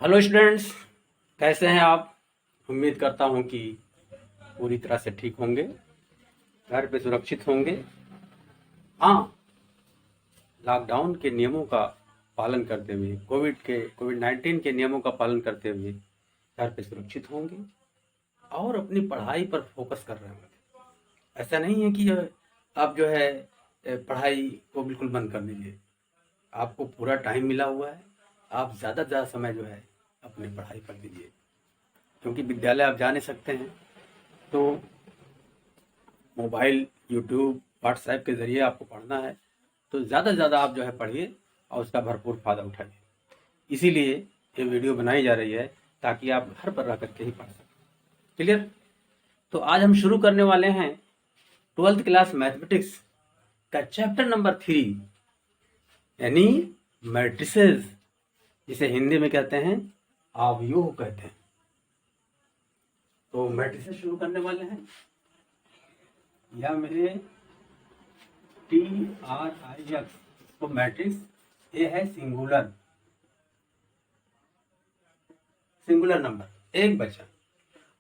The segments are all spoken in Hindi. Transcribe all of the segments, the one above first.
हेलो स्टूडेंट्स, कैसे हैं आप। उम्मीद करता हूं कि पूरी तरह से ठीक होंगे, घर पे सुरक्षित होंगे। हाँ, लॉकडाउन के नियमों का पालन करते हुए, कोविड 19 के नियमों का पालन करते हुए घर पे सुरक्षित होंगे और अपनी पढ़ाई पर फोकस कर रहे होंगे। ऐसा नहीं है कि आप जो है पढ़ाई को बिल्कुल बंद कर दीजिए। आपको पूरा टाइम मिला हुआ है, आप ज़्यादा से ज़्यादा समय जो है अपनी पढ़ाई पर दीजिए, क्योंकि विद्यालय आप जा नहीं सकते हैं। तो मोबाइल, यूट्यूब, व्हाट्सएप के ज़रिए आपको पढ़ना है, तो ज़्यादा से ज़्यादा आप जो है पढ़िए और उसका भरपूर फ़ायदा उठाइए। इसीलिए ये वीडियो बनाई जा रही है ताकि आप घर पर रह करके ही पढ़ सकें। क्लियर? तो आज हम शुरू करने वाले हैं 12th क्लास मैथमेटिक्स का चैप्टर नंबर 3, यानी मैट्रिसेस, जिसे हिंदी में कहते हैं अवयव कहते हैं। तो मैट्रिसेस शुरू करने वाले हैं। या मेरे TRIX तो मैट्रिक्स ये है सिंगुलर नंबर, एक बचा।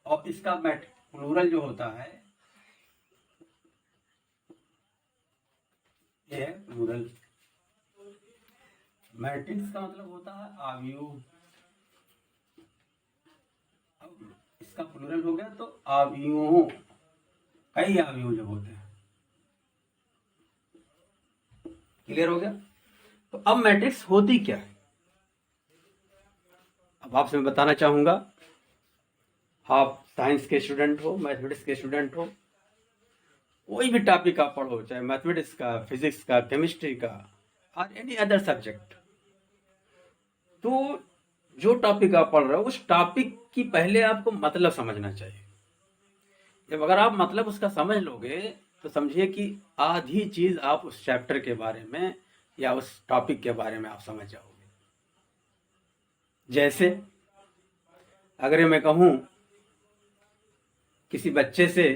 और इसका प्लूरल जो होता है ये है प्लूरल। मैट्रिक्स का मतलब होता है अवयव। अब इसका प्लूरल हो गया तो अवयवों, कई अवयव जब होते हैं। क्लियर हो गया? तो अब मैट्रिक्स होती क्या है, अब आपसे मैं बताना चाहूंगा। आप साइंस के स्टूडेंट हो, मैथमेटिक्स के स्टूडेंट हो, कोई भी टॉपिक आप पढ़ो, चाहे मैथमेटिक्स का, फिजिक्स का, केमिस्ट्री का और एनी अदर सब्जेक्ट, तो जो टॉपिक आप पढ़ रहे हो उस टॉपिक की पहले आपको मतलब समझना चाहिए। जब अगर आप मतलब उसका समझ लोगे तो समझिए कि आधी चीज आप उस चैप्टर के बारे में या उस टॉपिक के बारे में आप समझ जाओगे। जैसे अगर मैं कहूं किसी बच्चे से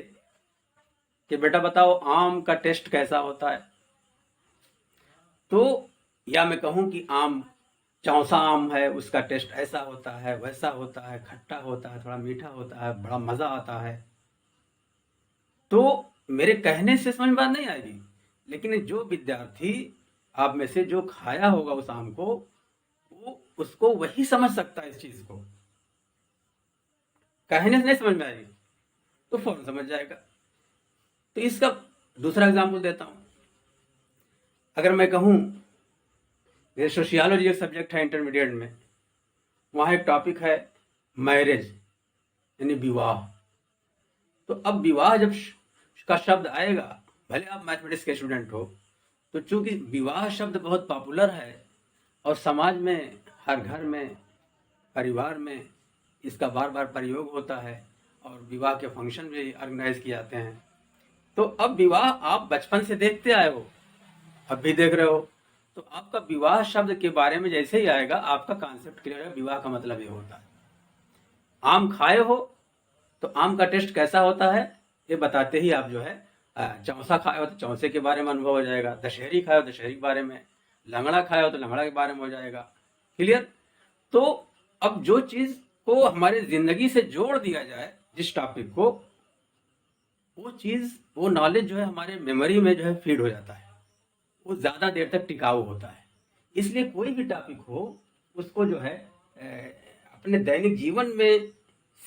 कि बेटा बताओ आम का टेस्ट कैसा होता है, तो या मैं कहूं कि आम, चौसा आम है, उसका टेस्ट ऐसा होता है, वैसा होता है, खट्टा होता है, थोड़ा मीठा होता है, बड़ा मजा आता है, तो मेरे कहने से समझ में बात नहीं आएगी। लेकिन जो विद्यार्थी आप में से जो खाया होगा उस आम को, वो उसको वही समझ सकता है इस चीज को। कहने से नहीं समझ में आएगी तो फौरन समझ जाएगा। तो इसका दूसरा एग्जाम्पल देता हूं। अगर मैं कहूं, मेरे सोशियोलॉजी एक सब्जेक्ट है इंटरमीडिएट में, वहां एक टॉपिक है मैरिज, यानी विवाह। तो अब विवाह जब का शब्द आएगा, भले आप मैथमेटिक्स के स्टूडेंट हो, तो चूंकि विवाह शब्द बहुत पॉपुलर है और समाज में हर घर में, परिवार में इसका बार बार प्रयोग होता है और विवाह के फंक्शन भी ऑर्गेनाइज किए जाते हैं। तो अब विवाह आप बचपन से देखते आए हो, अब भी देख रहे हो, तो आपका विवाह शब्द के बारे में जैसे ही आएगा आपका कॉन्सेप्ट क्लियर है। विवाह का मतलब ये होता है। आम खाए हो तो आम का टेस्ट कैसा होता है ये बताते ही आप जो है, चौसा खाए हो तो चौसे के बारे में अनुभव हो जाएगा, दशहरी खाए हो तो दशहरी के बारे में, लंगड़ा खाए हो तो लंगड़ा के बारे में हो जाएगा। क्लियर? तो अब जो चीज को हमारे जिंदगी से जोड़ दिया जाए, जिस टॉपिक को, वो चीज, वो नॉलेज जो है हमारे मेमोरी में जो है फीड हो जाता है, वो ज्यादा देर तक टिकाऊ होता है। इसलिए कोई भी टॉपिक हो उसको जो है अपने दैनिक जीवन में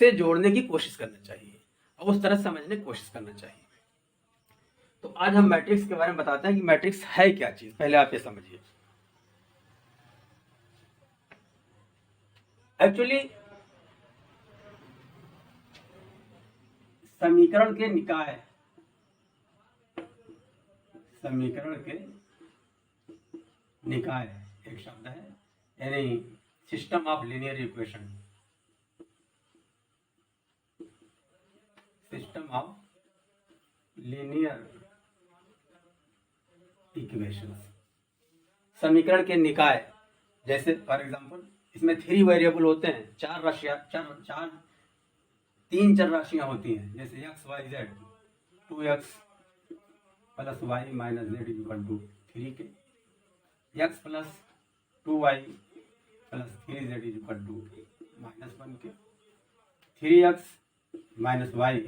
से जोड़ने की कोशिश करना चाहिए और उस तरह समझने की कोशिश करना चाहिए। तो आज हम मैट्रिक्स के बारे में बताते हैं कि मैट्रिक्स है क्या चीज। पहले आप ये समझिए। एक्चुअली समीकरण के निकाय, समीकरण के निकाय एक शब्द है, यानी system of linear equation, system of linear equation, समीकरण के निकाय। जैसे फॉर एग्जांपल इसमें 3 वेरिएबल होते हैं, चार राशियां, चार 3 चर राशियां होती हैं, जैसे X Y Z, 2x plus Y minus Z equal to 3 के, X plus 2y plus 3z is equal to -1 के 3x minus Y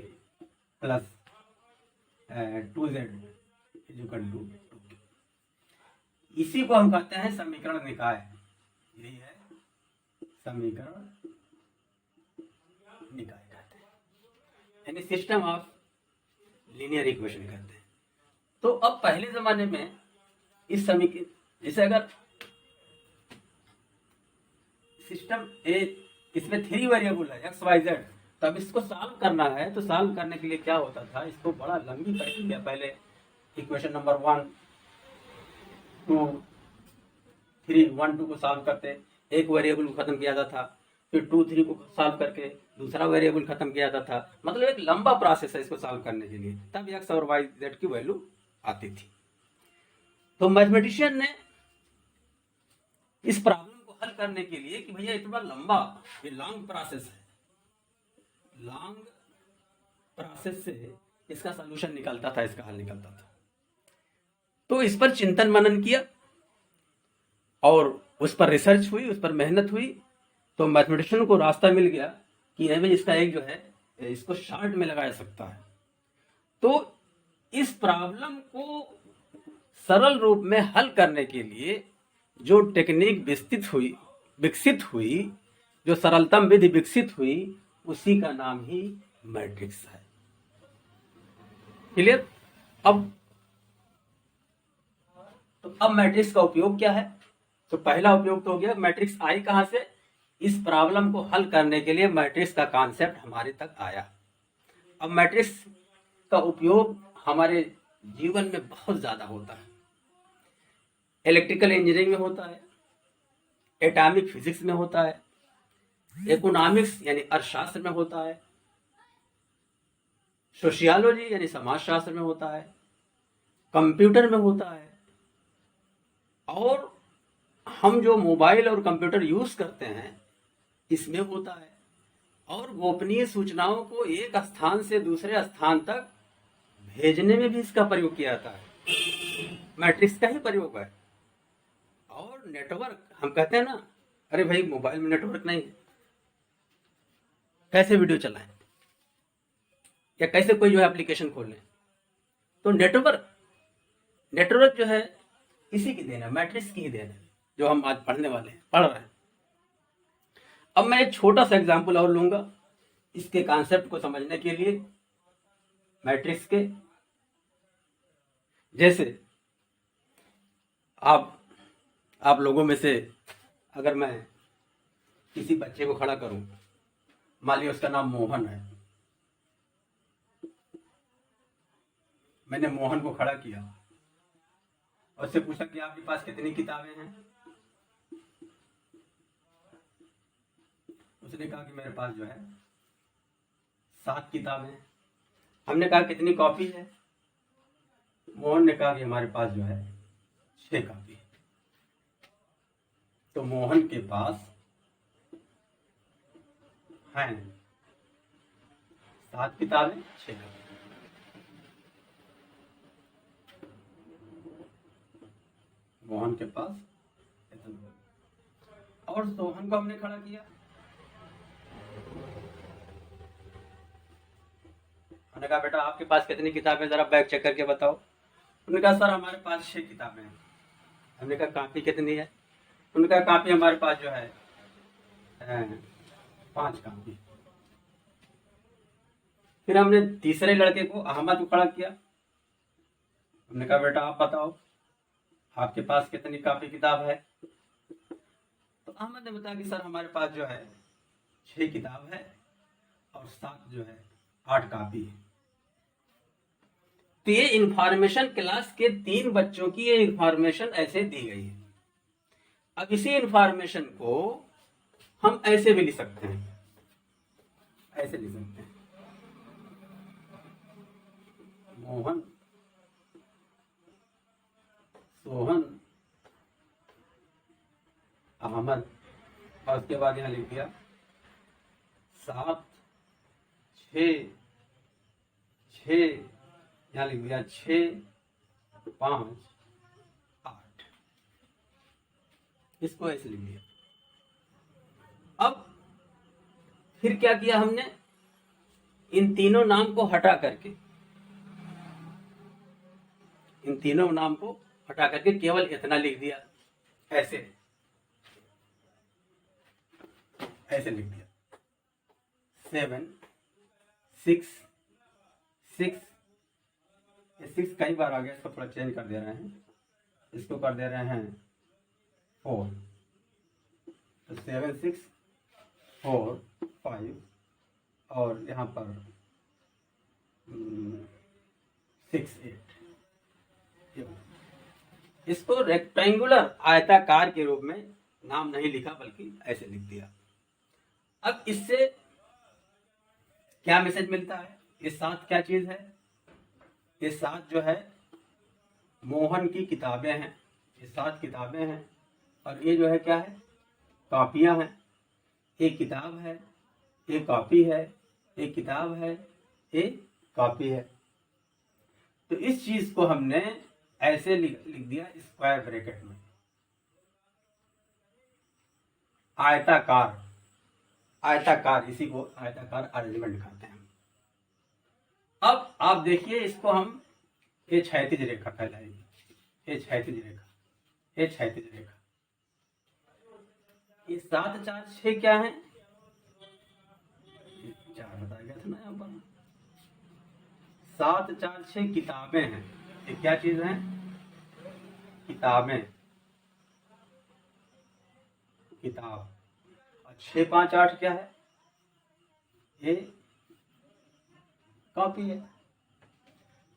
plus 2z is equal to 2 के। इसी को हम कहते हैं समीकरण निकाय। यही है समीकरण निकाय कहते हैं, यानी सिस्टम ऑफ लीनियर इक्वेशन कहते हैं। तो अब पहले जमाने में इस समीकरण, जैसे अगर सिस्टम ए इसमें 3 वेरिएबल है x y z, तो अब इसको सॉल्व करना है। तो सॉल्व करने के लिए क्या होता था, इसको बड़ा लंबी प्रक्रिया, पहले इक्वेशन नंबर 1 2 3 1 2 को सॉल्व करते, एक वेरिएबल को खत्म किया जाता था, फिर 2 3 को सॉल्व करके दूसरा वेरिएबल खत्म किया जाता था। मतलब एक लंबा प्रोसेस है इसको सॉल्व करने के लिए, तब x और y z की वैल्यू आती थी। तो मैथमेटिशियन ने इस प्रॉब्लम को हल करने के लिए कि भैया इतना लंबा, ये लॉन्ग प्रोसेस है, लॉन्ग प्रोसेस से इसका सॉल्यूशन निकलता था, इसका हल निकलता था। तो इस पर चिंतन मनन किया और उस पर रिसर्च हुई, उस पर मेहनत हुई। तो मैथमेटिशियन को रास्ता मिल गया कि भाई इसका एक जो है इसको शॉर्ट में लगाया सकता है। तो इस प्रॉब्लम को सरल रूप में हल करने के लिए जो टेक्निक विकसित हुई, जो सरलतम विधि विकसित हुई, उसी का नाम ही मैट्रिक्स है। क्लियर? अब मैट्रिक्स का उपयोग क्या है? तो पहला उपयोग तो हो गया मैट्रिक्स आई कहां से, इस प्रॉब्लम को हल करने के लिए मैट्रिक्स का कॉन्सेप्ट हमारे तक आया। अब मैट्रिक्स का उपयोग हमारे जीवन में बहुत ज्यादा होता है। इलेक्ट्रिकल इंजीनियरिंग में होता है, एटॉमिक फिजिक्स में होता है, इकोनॉमिक्स यानी अर्थशास्त्र में होता है, सोशियोलॉजी यानी समाजशास्त्र में होता है, कंप्यूटर में होता है, और हम जो मोबाइल और कंप्यूटर यूज करते हैं इसमें होता है, और गोपनीय सूचनाओं को एक स्थान से दूसरे स्थान तक भेजने में भी इसका प्रयोग किया जाता है। मैट्रिक्स का ही प्रयोग है। और नेटवर्क, हम कहते हैं ना, अरे भाई मोबाइल में नेटवर्क नहीं है, कैसे वीडियो चलाएं या कैसे कोई जो है एप्लीकेशन खोल लें। तो नेटवर्क जो है इसी की देन है, मैट्रिक्स की ही देन है, जो हम आज पढ़ रहे हैं। अब मैं एक छोटा सा एग्जांपल और लूंगा इसके कॉन्सेप्ट को समझने के लिए मैट्रिक्स के। जैसे आप लोगों में से अगर मैं किसी बच्चे को खड़ा करूं, मान लिया उसका नाम मोहन है, मैंने मोहन को खड़ा किया और उससे पूछा कि आपके पास कितनी किताबें हैं। उसने कहा कि मेरे पास जो है 7 किताबें हैं। हमने कहा कितनी कॉपी है? मोहन ने कहा कि हमारे पास जो है 6 कॉपी है। तो मोहन के पास हैं 7 किताबें, 6 कॉपी। मोहन के पास इतना। और सोहन को हमने खड़ा किया, हमने कहा बेटा आपके पास कितनी किताबें, जरा बैग चेक करके बताओ। उन्होंने कहा सर हमारे पास 6 किताबें हैं। हमने कहा कॉपी कितनी है? उन्होंने कहा कॉपी हमारे पास जो है 5 कॉपी। फिर हमने तीसरे लड़के को अहमद को खड़ा किया। हमने कहा बेटा आप बताओ आपके पास कितनी कॉपी किताब है? तो अहमद ने बताया कि सर हमारे पास जो है 6 किताब है और 7 जो है 8 कॉपी है। तो ये इंफॉर्मेशन क्लास के 3 बच्चों की ये इंफॉर्मेशन ऐसे दी गई है। अब इसी इंफॉर्मेशन को हम ऐसे भी लिख सकते हैं, ऐसे लिख सकते हैं, मोहन, सोहन, अहमद, और उसके बाद यहां लिख दिया 7 6 6, यहां लिख दिया 6 5 8, इसको ऐसे लिख दिया। अब फिर क्या किया हमने, इन तीनों नाम को हटा करके, इन तीनों नाम को हटा करके केवल इतना लिख दिया, ऐसे ऐसे लिख दिया 7 6 6, ये 6 कई बार आ गया, इसको थोड़ा चेंज कर दे रहे हैं, इसको कर दे रहे हैं 4, तो 7 6 4 5 और यहाँ पर 6 8। इसको रेक्टेंगुलर आयताकार के रूप में नाम नहीं लिखा बल्कि ऐसे लिख दिया। अब इससे क्या मैसेज मिलता है, ये 7 क्या चीज है, ये 7 जो है मोहन की किताबें हैं, ये 7 किताबें हैं, और ये जो है क्या है, कॉपियां हैं। एक किताब है, एक कॉपी है, एक किताब है, एक कॉपी है। तो इस चीज को हमने ऐसे लिख दिया स्क्वायर ब्रैकेट में, आयताकार, आयताकार, इसी को आयताकार अरेंजमेंट कहते हैं। अब आप देखिए, इसको हम ये क्षैतिज रेखा कहलाएगी, ये क्षैतिज रेखा, ये क्षैतिज रेखा। ये 7 4 6 क्या है, 4 बताया गया था ना यहाँ पर, 7 4 6 किताबें हैं। ये क्या चीज है, किताबें, किताब। और 6 5 8 क्या है, ये कॉपी है।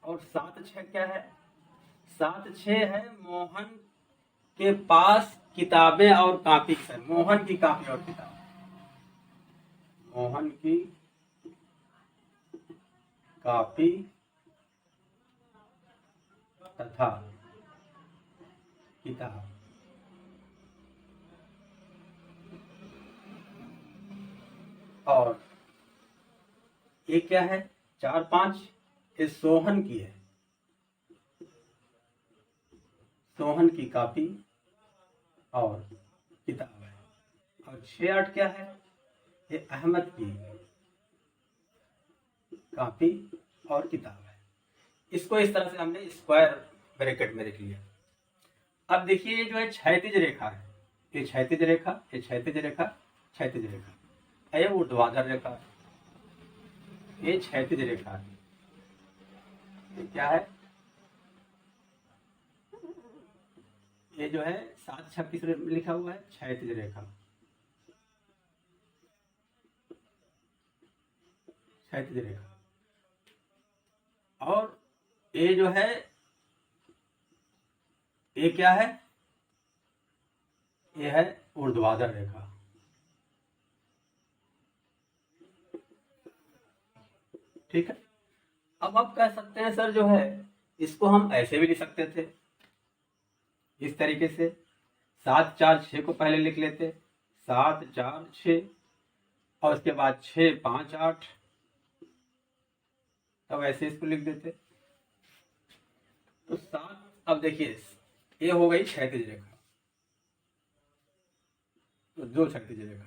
और 7 6 क्या है, 7 6 है मोहन के पास किताबें और कॉपी है। मोहन की कॉपी और किताब, मोहन की कॉपी तथा किताब। और ये क्या है, 4 5, ये सोहन की है, सोहन की कॉपी और किताब है। और 6 8 क्या है, ये अहमद की कॉपी और किताब है। इसको इस तरह से हमने स्क्वायर ब्रैकेट में लिख लिया। अब देखिए, ये जो है क्षैतिज रेखा है, ये क्षैतिज रेखा, ये क्षैतिज रेखा, क्षैतिज रेखा, ये ऊर्ध्वाधर रेखा, ये क्षैतिज रेखा है। ये क्या है, ये जो है 7 36 लिखा हुआ है, क्षैतिज रेखा, क्षैतिज रेखा। और ये जो है, ये क्या है, ये है ऊर्ध्वाधर रेखा। ठीक है। अब आप कह सकते हैं सर जो है इसको हम ऐसे भी लिख सकते थे, इस तरीके से 7 4 6 को पहले लिख लेते, 7 4 6, और उसके बाद 6 5 8, तब ऐसे इसको लिख देते। तो 7, अब देखिए ये हो गई क्षैतिज रेखा, तो 2 क्षैतिज रेखा,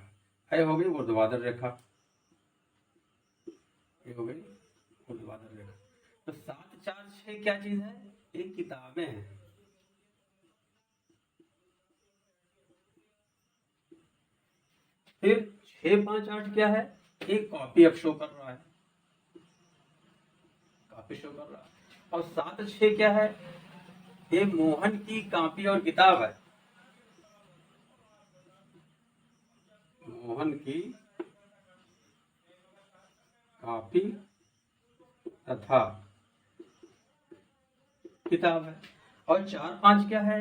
ये हो गई ऊर्ध्वाधर रेखा, ये हो गई ऊर्ध्वाधर रेखा। तो 7 4 6 क्या चीज है, ये किताबें हैं। फिर 6 5 8 क्या है, एक कॉपी अब शो कर रहा है, कॉपी शो कर रहा है। और 7 6 क्या है, ये मोहन की कॉपी और किताब है, मोहन की कॉपी तथा किताब है। और 4 5 क्या है,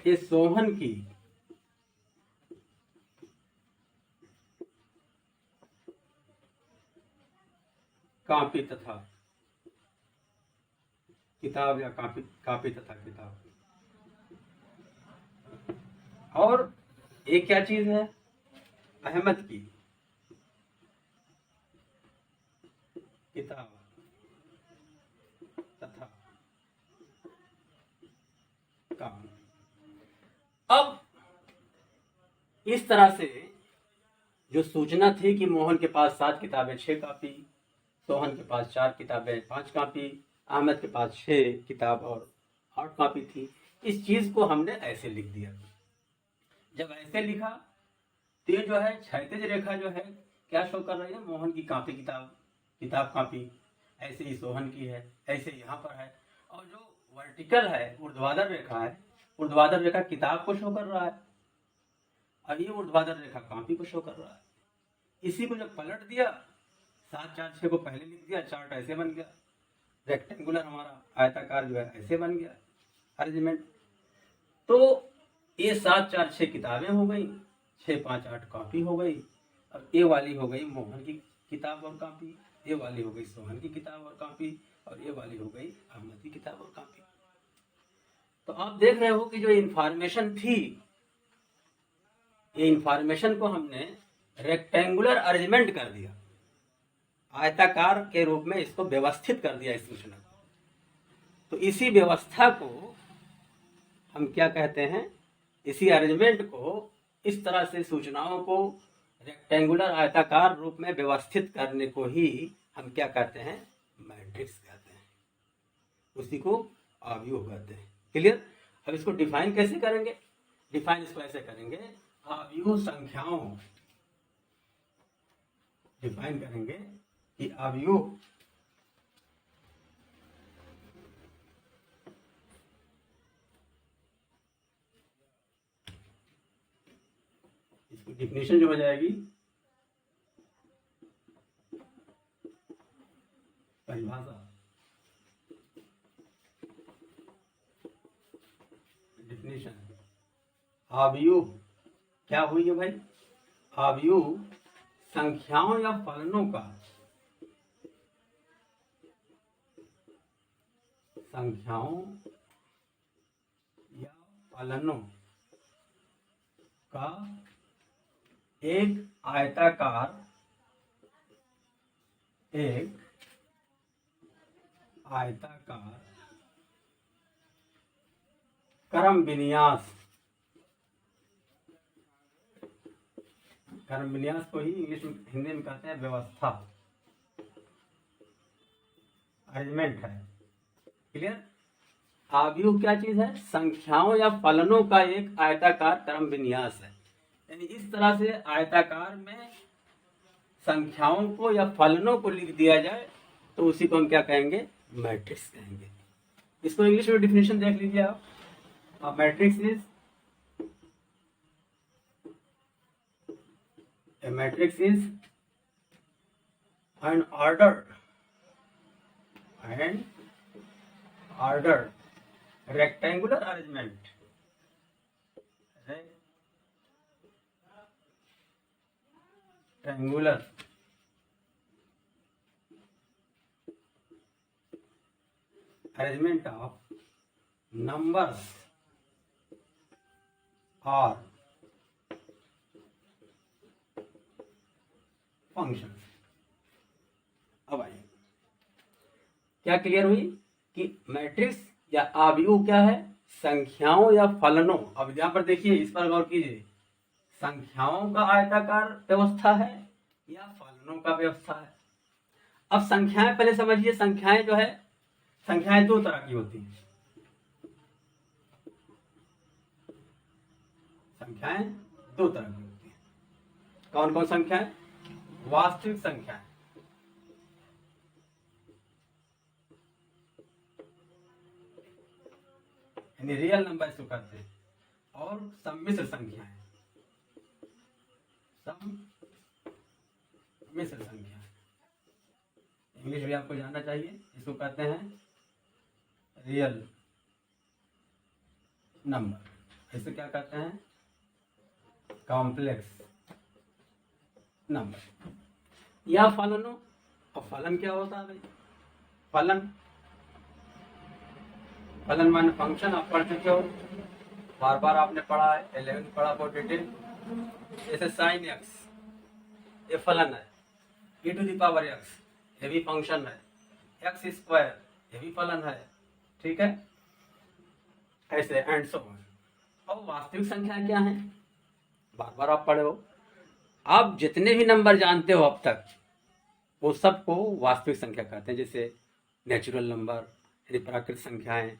ये सोहन की कॉपी तथा किताब, या कॉपी कॉपी तथा किताब। और एक क्या चीज है, अहमद की किताब तथा कॉपी। अब इस तरह से जो सूचना थी कि मोहन के पास 7 किताबें 6 कापी, सोहन के पास 4 किताबें 5 कापी, अहमद के पास 6 किताब और 8 कापी थी, इस चीज को हमने ऐसे लिख दिया। जब ऐसे लिखा तो ये जो है क्षैतिज रेखा जो है क्या शो कर रही है, मोहन की कापी किताब कापी, ऐसे ही सोहन की है, ऐसे यहाँ पर है। और जो वर्टिकल है ऊर्ध्वाधर रेखा है, ऊर्ध्वाधर रेखा किताब को शो कर रहा है और ये ऊर्ध्वाधर रेखा कापी को शो कर रहा है। इसी को जब पलट दिया, 7 4 6 को पहले लिख दिया, चार्ट ऐसे बन गया, रेक्टेंगुलर हमारा आयताकार जो है ऐसे बन गया अरेंजमेंट। तो ये 7 4 6 किताबें हो गई, 6 5 8 कॉपी हो गई, और ये वाली हो गई मोहन की किताब और कॉपी, ये वाली हो गई सोहन की किताब और कॉपी, और ये वाली हो गई अहमद की किताब और कॉपी। तो आप देख रहे हो कि जो इंफॉर्मेशन थी, ये इंफॉर्मेशन को हमने रेक्टेंगुलर अरेंजमेंट कर दिया, आयताकार के रूप में इसको व्यवस्थित कर दिया इस सूचना को। तो इसी व्यवस्था को हम क्या कहते हैं, इसी अरेंजमेंट को, इस तरह से सूचनाओं को रेक्टेंगुलर आयताकार रूप में व्यवस्थित करने को ही हम क्या कहते हैं, मैट्रिक्स कहते हैं, उसी को आव्यूह कहते हैं। क्लियर। अब इसको डिफाइन कैसे करेंगे, डिफाइन इसको ऐसे करेंगे, आव्यूह संख्याओं, डिफाइन करेंगे कि आव्यूह इसकी डिफिनेशन जो हो जाएगी, परिभाषा, डिफिनेशन, आव्यूह क्या हुई है भाई, आव्यूह संख्याओं या फलनों का, संख्याओं या फलनों का एक आयताकार क्रम विन्यास, क्रम विन्यास को ही इंग्लिश में, हिंदी में कहते हैं व्यवस्था, अरेंजमेंट है। क्लियर। आव्यूह क्या चीज है, संख्याओं या फलनों का एक आयताकार क्रम विन्यास है, यानी इस तरह से आयताकार में संख्याओं को या फलनों को लिख दिया जाए तो उसी को हम क्या कहेंगे, मैट्रिक्स कहेंगे। इसको इंग्लिश में डिफिनेशन देख लीजिए आप, matrix is, a matrix is an ordered rectangular arrangement, rectangular arrangement of numbers or function. अब आइए, क्या क्लियर हुई कि मैट्रिक्स या आव्यूह क्या है, संख्याओं या फलनों। अब यहां पर देखिए, इस पर गौर कीजिए, संख्याओं का आयताकार व्यवस्था है या फलनों का व्यवस्था है। अब संख्याएं पहले समझिए, संख्याएं जो है, संख्याएं दो तरह की होती हैं, संख्याएं दो तरह की होती हैं। कौन कौन संख्याएं, वास्तविक संख्याएं, यानी रियल नंबर इसको कहते हैं, और सम्मिश्र संख्याएं, सम्मिश्र संख्याएं, इंग्लिश भी आपको जानना चाहिए, इसको कहते हैं रियल नंबर, इसे क्या कहते हैं, कॉम्प्लेक्स नंबर। या फलनों। अब फलन क्या होता है भाई, फलन माने फंक्शन, आप पढ़ चुके हो, बार बार आपने पढ़ा है, 11 पढ़ा बहुत डिटेल। जैसे साइन एक्स, ये फलन है, e⁻x, ये भी फंक्शन है, x², ये भी फलन है, ठीक है, ऐसे एंड सो ऑन। और वास्तविक संख्या क्या है, बार बार आप पढ़े हो, आप जितने भी नंबर जानते हो अब तक वो सबको वास्तविक संख्या कहते हैं, जैसे नेचुरल नंबर यानी प्राकृतिक संख्याएं,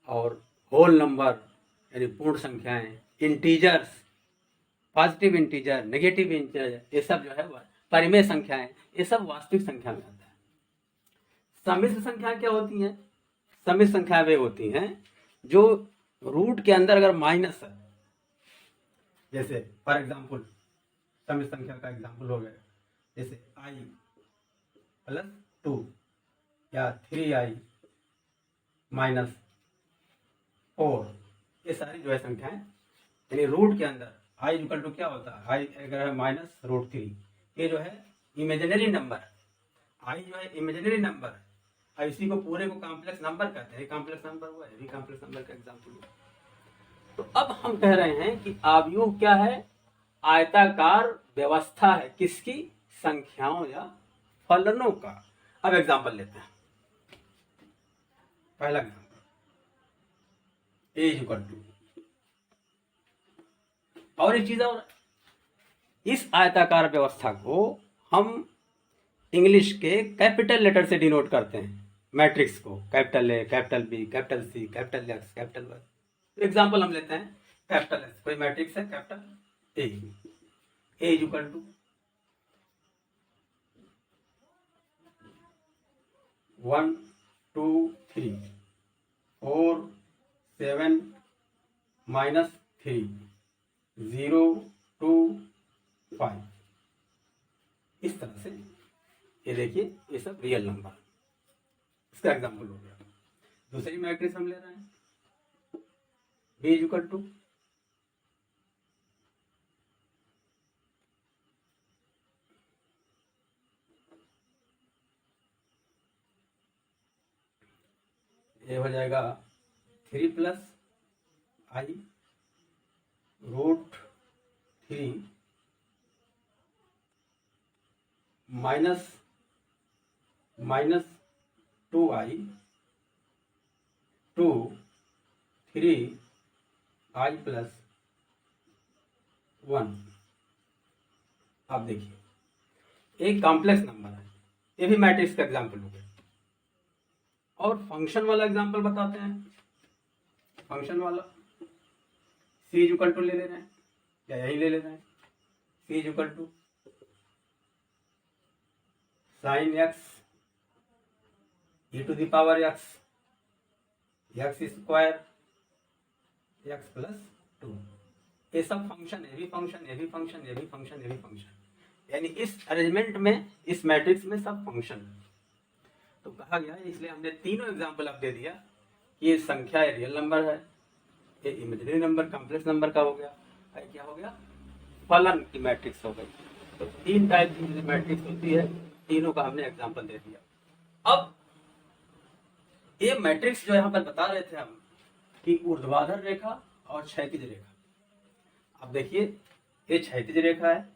और होल नंबर यानी पूर्ण संख्याएं, integers, positive integer, negative integer, ये सब जो है परिमेय संख्याएं, ये सब वास्तविक संख्या में आता है। सम्मिश्र संख्या क्या होती हैं? सम्मिश्र संख्या वे होती हैं जो रूट के अंदर अगर माइनस है, जैसे फॉर एग्जाम्पल सम्मिश्र संख्या का एग्जाम्पल हो गया जैसे i + 2 या 3i - 4, ये सारी जो है संख्याएं, यानी रूट के अंदर i = क्या होता है, i अगर है -√3, ये जो है इमेजिनरी नंबर, i जो है इमेजिनरी नंबर, इसी को पूरे को कॉम्प्लेक्स नंबर कहते हैं। कॉम्प्लेक्स नंबर हुआ है, भी कॉम्प्लेक्स नंबर का एग्जाम्पल। तो अब हम कह रहे हैं कि आव्यूह क्या है? आयताकार व्यवस्था है, किसकी? संख्याओं या फलनों का। अब एग्जाम्पल लेते हैं। पहला एग्जाम्पल, a = और एक चीज और, इस आयताकार व्यवस्था को हम इंग्लिश के कैपिटल लेटर से डिनोट करते हैं। मैट्रिक्स को capital A, capital B, capital C, capital X, capital Y। Example हम लेते हैं कैपिटल S, कोई मैट्रिक्स है कैपिटल A = 1 2 3 4 7 -3 0 2 5, इस तरह से ये देखिए, ये सब रियल नंबर, इसका एग्जाम्पल हो गया। दूसरी मैट्रिक्स हम ले रहे हैं B = ये हो जाएगा 3 + i √3 -2i 2 3i + 1। आप देखिए एक कॉम्प्लेक्स नंबर है, ये भी मैट्रिक्स का एग्जाम्पल हो गया। और फंक्शन वाला एग्जाम्पल बताते हैं। फंक्शन वाला c = ले लेना है, या यही ले लेना है, c = sin x e⁻x x² x + 2। ये सब फंक्शन, ये भी फंक्शन, ये भी फंक्शन, ये भी फंक्शन, ये भी फंक्शन, यानी इस अरेंजमेंट में, इस मैट्रिक्स में सब फंक्शन तो कहा गया है। इसलिए हमने तीनों एग्जाम्पल अब दे दिया कि ये संख्या रियल नंबर है, ये इमेजिनरी नंबर कॉम्प्लेक्स नंबर का हो गया, है क्या हो गया? फलन की मैट्रिक्स हो गई। तो तीन टाइप की मैट्रिक्स होती है, तीनों का हमने एग्जाम्पल दे दिया। अब ये मैट्रिक्स जो यहाँ पर बता रहे थे हम कि ऊर्ध्वाधर रेखा और क्षैतिज रेखा। अब देखिए ये क्षैतिज रेखा है,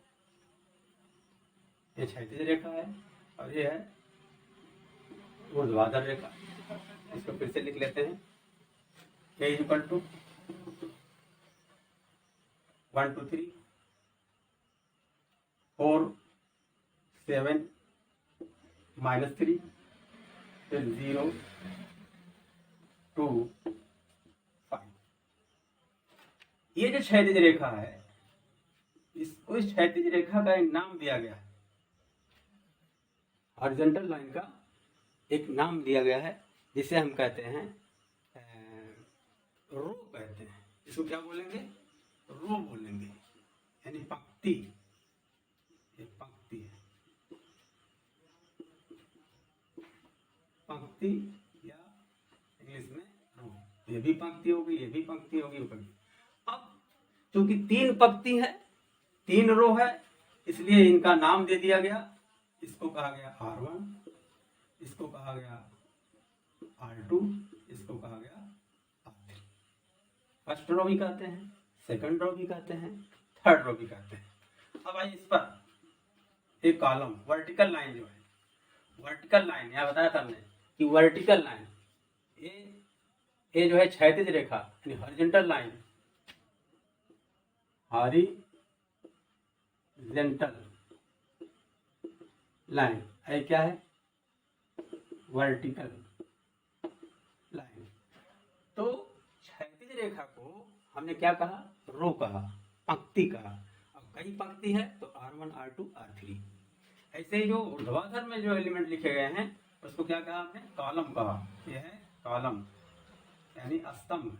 ये क्षैतिज रेखा है, और ये है ऊर्ध्वाधर रेखा। इसको फिर से लिख लेते हैं, a = 1 2 3 4 7 -3 फिर 0 2 5। ये जो क्षैतिज रेखा है, इसको इस क्षैतिज रेखा का एक नाम दिया गया है, हॉरिजॉन्टल लाइन का एक नाम दिया गया है, जिसे हम कहते हैं रो कहते हैं। इसको क्या बोलेंगे? रो बोलेंगे, यानी पंक्ति। ये पंक्ति है, पंक्ति या इंग्लिश में रो। ये भी पंक्ति होगी, ये भी पंक्ति होगी, अब क्योंकि तीन पंक्ति है, तीन रो है, इसलिए इनका नाम दे दिया गया। इसको कहा गया R1, इसको कहा गया R2, इसको कहा गया R3। फर्स्ट रो भी कहते हैं, सेकंड रो भी कहते हैं, थर्ड रो भी कहते हैं। अब आइए इस पर एक कॉलम, वर्टिकल लाइन जो है, वर्टिकल लाइन यहाँ बताया था हमने कि वर्टिकल लाइन ये जो है क्षैतिज रेखा यानी हॉरिजॉन्टल लाइन, हॉरिजेंटल लाइन, आई क्या है, वर्टिकल लाइन। तो क्षैतिज रेखा को हमने क्या कहा, रो कहा, पंक्ति कहा। अब कई पंक्ति है तो R1 R2 R3। ऐसे ही जो ऊर्ध्वाधर में जो एलिमेंट लिखे गए हैं उसको क्या कहा हमने, कॉलम कहा। यह है कॉलम यानी स्तंभ,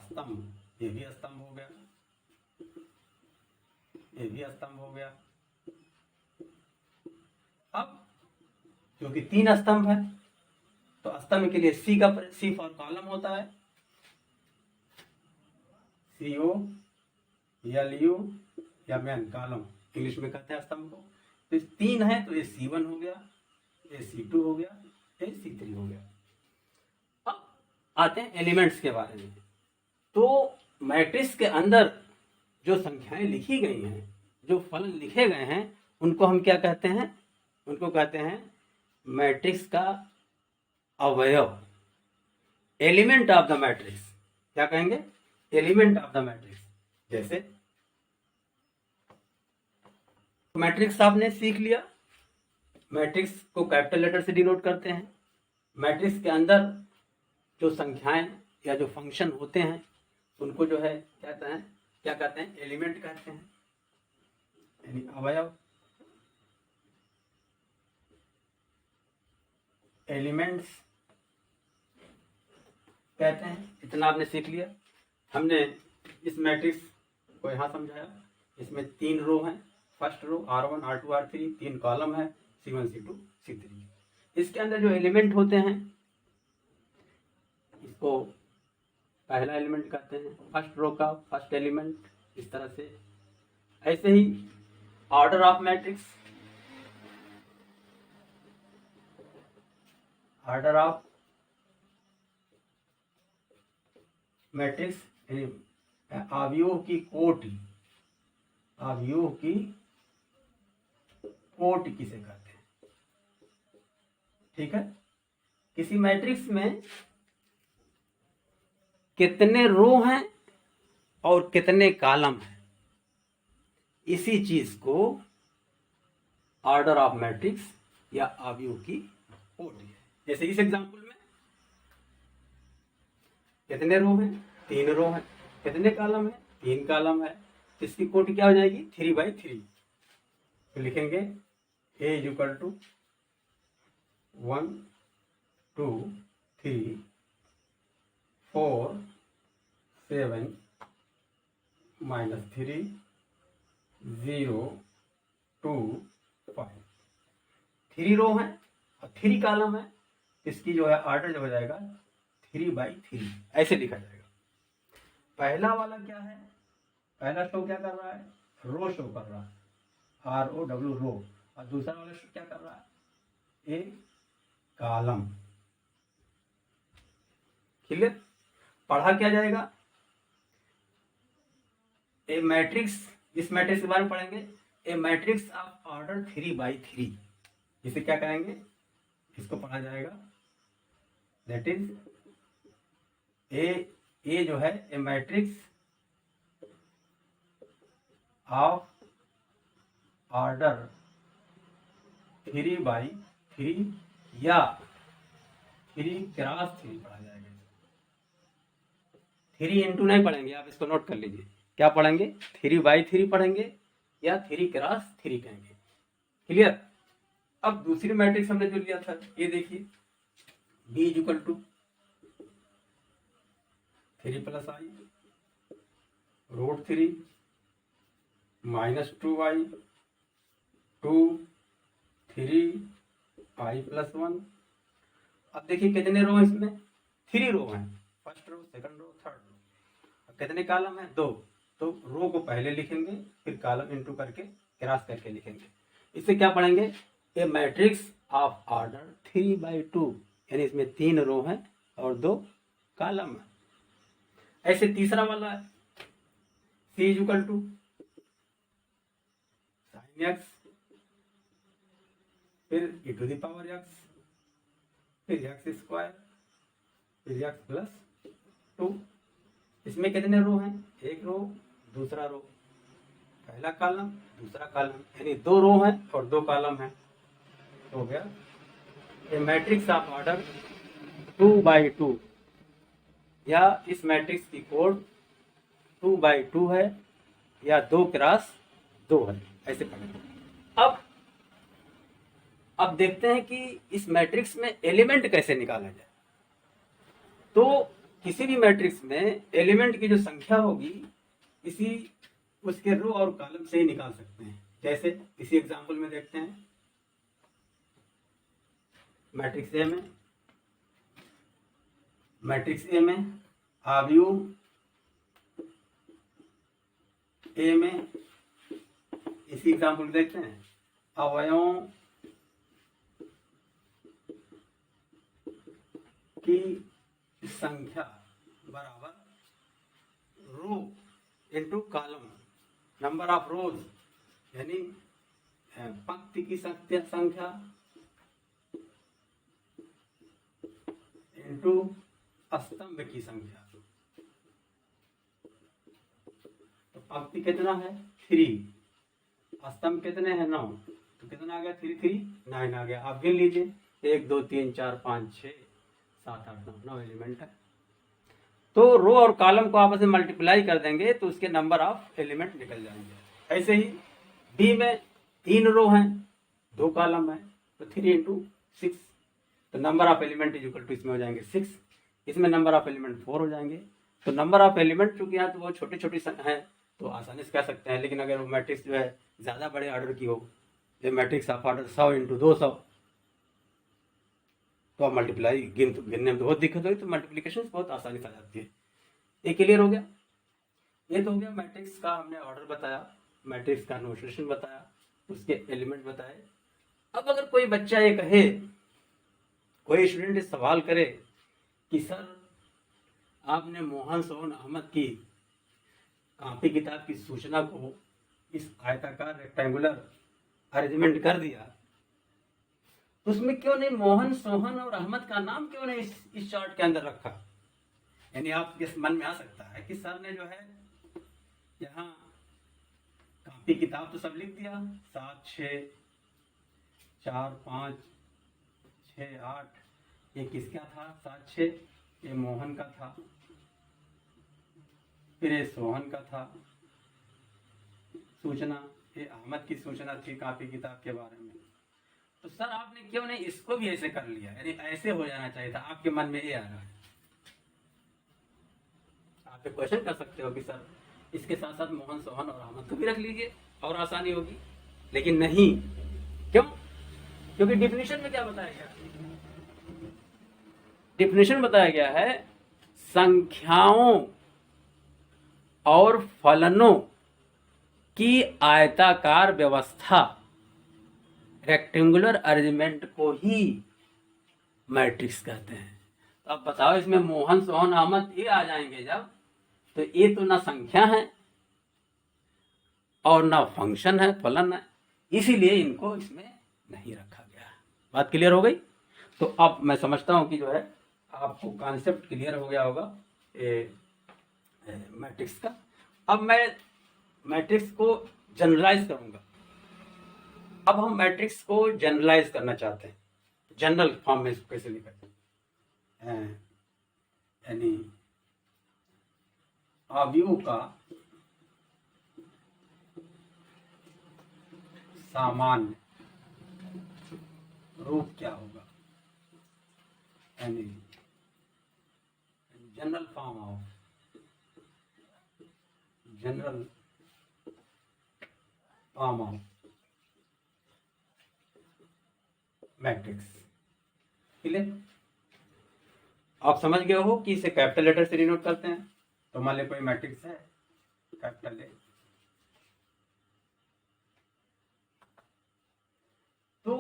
स्तंभ। ये भी स्तंभ हो गया, ये भी स्तंभ हो गया। अब क्योंकि 3 स्तंभ है तो स्तंभ के लिए सी फॉर कॉलम होता है, CO LU या मैन, कॉलम इंग्लिश में कहते हैं स्तंभ को। तो 3 है तो ये C1 हो गया, ये C2 हो गया, ये C3 हो गया। अब आते हैं एलिमेंट्स के बारे में। तो मैट्रिक्स के अंदर जो संख्याएं लिखी गई हैं, जो फलन लिखे गए हैं, उनको हम क्या कहते हैं, उनको कहते हैं मैट्रिक्स का अवयव, एलिमेंट ऑफ द मैट्रिक्स। क्या कहेंगे, एलिमेंट ऑफ द मैट्रिक्स। जैसे मैट्रिक्स आपने सीख लिया, मैट्रिक्स को कैपिटल लेटर से डिनोट करते हैं। मैट्रिक्स के अंदर जो संख्याएं या जो फंक्शन होते हैं उनको जो है क्या कहते हैं, एलिमेंट कहते हैं, यानी अवयव, एलिमेंट्स कहते हैं। इतना आपने सीख लिया। हमने इस मैट्रिक्स को यहाँ समझाया। इसमें 3 रो हैं, फर्स्ट रो R1 R2 R3, 3 कॉलम है, C1 C2 C3। इसके अंदर जो एलिमेंट होते हैं इसको पहला एलिमेंट कहते हैं, फर्स्ट रो का फर्स्ट एलिमेंट, इस तरह से। ऐसे ही order of matrix, order of matrix यानी अवयवों की कोटि, अवयवों की कोटि किसे कहते हैं, ठीक है। किसी मैट्रिक्स में कितने रो हैं और कितने कॉलम हैं, इसी चीज को ऑर्डर ऑफ मैट्रिक्स या अवयव की कोटि है। जैसे इस एग्जांपल में कितने रो हैं, 3 रो हैं, कितने कॉलम है, 3 कॉलम है, इसकी कोटि क्या हो जाएगी, 3/3। तो लिखेंगे A = 1 2 3 4 7 -3 0 2 5। 3 रो हैं और 3 कॉलम है, इसकी जो है ऑर्डर जो हो जाएगा 3/3, ऐसे लिखा जाएगा। पहला वाला क्या है, पहला शो क्या कर रहा है, रो शो कर रहा है, ROW रो। और दूसरा वाला शो क्या कर रहा है, ए कॉलम। क्लियर। पढ़ा क्या जाएगा, ए मैट्रिक्स, इस मैट्रिक्स के बारे में पढ़ेंगे, ए मैट्रिक्स ऑफ ऑर्डर 3/3। इसे क्या कहेंगे, इसको पढ़ा जाएगा, दैट इज ए जो है ए मैट्रिक्स ऑफ ऑर्डर 3/3 या 3x3 पढ़ा जाएगा। 3 इंटू नहीं पढ़ेंगे, आप इसको नोट कर लीजिए। क्या पढ़ेंगे, 3/3 पढ़ेंगे या 3x3 कहेंगे। क्लियर। अब दूसरी मैट्रिक्स हमने जो लिया था, ये देखिए, B = 3 + I √3 -2I 2 3 I + 1। अब देखिए कितने रो हैं इसमें, 3 रो हैं, first row, second row, third row. कितने कॉलम हैं, 2। तो रो को पहले लिखेंगे, फिर कॉलम इंटू करके क्रॉस करके लिखेंगे। इससे क्या पढ़ेंगे, ए मैट्रिक्स ऑफ ऑर्डर 3/2, यानी इसमें 3 रो हैं और 2 कॉलम है। ऐसे तीसरा वाला है, C = sin x, फिर e⁻x, फिर x², फिर x + 2। इसमें कितने रो हैं, 1 रो, दूसरा रो, पहला कॉलम दूसरा कॉलम, यानी 2 रो हैं और 2 कॉलम हैं, तो हो गया ए मैट्रिक्स ऑफ ऑर्डर 2x2, या इस मैट्रिक्स की कोड 2x2 है या 2x2 है, ऐसे पढ़ेंगे। अब देखते हैं कि इस मैट्रिक्स में एलिमेंट कैसे निकाला जाए। तो किसी भी मैट्रिक्स में एलिमेंट की जो संख्या होगी इसी उसके रो और कॉलम से ही निकाल सकते हैं। जैसे इसी एग्जांपल में देखते हैं, मैट्रिक्स ए में अवयव ए में, इसी एग्जांपल देखते हैं, अवयवों की संख्या बराबर row into column, number of rows, यानी पंक्ति की संख्या इनटू स्तंभ की संख्या। तो पंक्ति कितना है 3, स्तंभ कितने हैं 9, तो कितना आ गया 3 3 9 आ गया। आप गिन लीजिए 1 2 3 4 5 6 7 8 9 एलिमेंट है। तो रो और कॉलम को आपस में मल्टीप्लाई कर देंगे तो उसके नंबर ऑफ एलिमेंट निकल जाएंगे। ऐसे ही बी में 3 रो हैं 2 कॉलम है, तो 3 इंटू 6, तो number of element is equal to इसमें हो जाएंगे 6, इसमें नंबर ऑफ एलिमेंट 4 हो जाएंगे। तो नंबर ऑफ एलिमेंट चूंकि यहाँ तो वो छोटी छोटी हैं तो आसानी से कह सकते हैं, लेकिन अगर वो मैट्रिक्स जो है ज़्यादा बड़े ऑर्डर की हो, ये मैट्रिक्स ऑफ ऑर्डर 100 इंटू 200, तो आप मल्टीप्लाई गिनने में बहुत दिक्कत होगी, तो मल्टीप्लिकेशन बहुत आसानी से आ जाती है। ये क्लियर हो गया। ये तो हो गया मैट्रिक्स का, हमने ऑर्डर बताया, मैट्रिक्स का नोटेशन बताया, उसके एलिमेंट बताए। अब अगर कोई बच्चा ये कहे, कोई स्टूडेंट सवाल करे कि सर आपने मोहन सोहन अहमद की कॉपी किताब की सूचना को इस आयताकार रेक्टेंगुलर अरेंजमेंट कर दिया, तो उसमें क्यों नहीं मोहन सोहन और अहमद का नाम क्यों नहीं इस चार्ट के अंदर रखा। यानी आपके मन में आ सकता है कि सर ने जो है यहाँ कॉपी किताब तो सब लिख दिया, 7 6 4 5 6 8, ये किसका था 7 6, ये मोहन का था, फिर ये सोहन का था सूचना, ये अहमद की सूचना थी कॉपी किताब के बारे में। तो सर आपने क्यों नहीं इसको भी ऐसे कर लिया, यानी ऐसे हो जाना चाहिए था, आपके मन में ये आ रहा है। आप क्वेश्चन कर सकते हो कि सर इसके साथ साथ मोहन सोहन और अहमद को भी रख लीजिए और आसानी होगी, लेकिन नहीं। क्यों? क्योंकि डिफिनेशन में क्या बताया गया, डिफिनेशन बताया गया है संख्याओं और फलनों की आयताकार व्यवस्था, रेक्टेंगुलर अरेंजमेंट को ही मैट्रिक्स कहते हैं। तो अब बताओ इसमें मोहन सोहन अहमद ये आ जाएंगे जब, तो ये तो ना संख्या है और ना फंक्शन है, फलन है, इसीलिए इनको इसमें नहीं रखा गया। बात क्लियर हो गई। तो अब मैं समझता हूं कि जो है आपको कॉन्सेप्ट क्लियर हो गया होगा मैट्रिक्स का। अब मैं मैट्रिक्स को जनरलाइज करूंगा। अब हम मैट्रिक्स को जनरलाइज करना चाहते हैं, जनरल फॉर्म में इसको कैसे लिखा जाए, यानी अवयव का सामान्य रूप क्या होगा, यानी general form of matrix. Clear? आप समझ गए हो कि इसे कैपिटल लेटर से डिनोट करते हैं। तो मान लो कोई मैट्रिक्स है कैपिटल ए, तो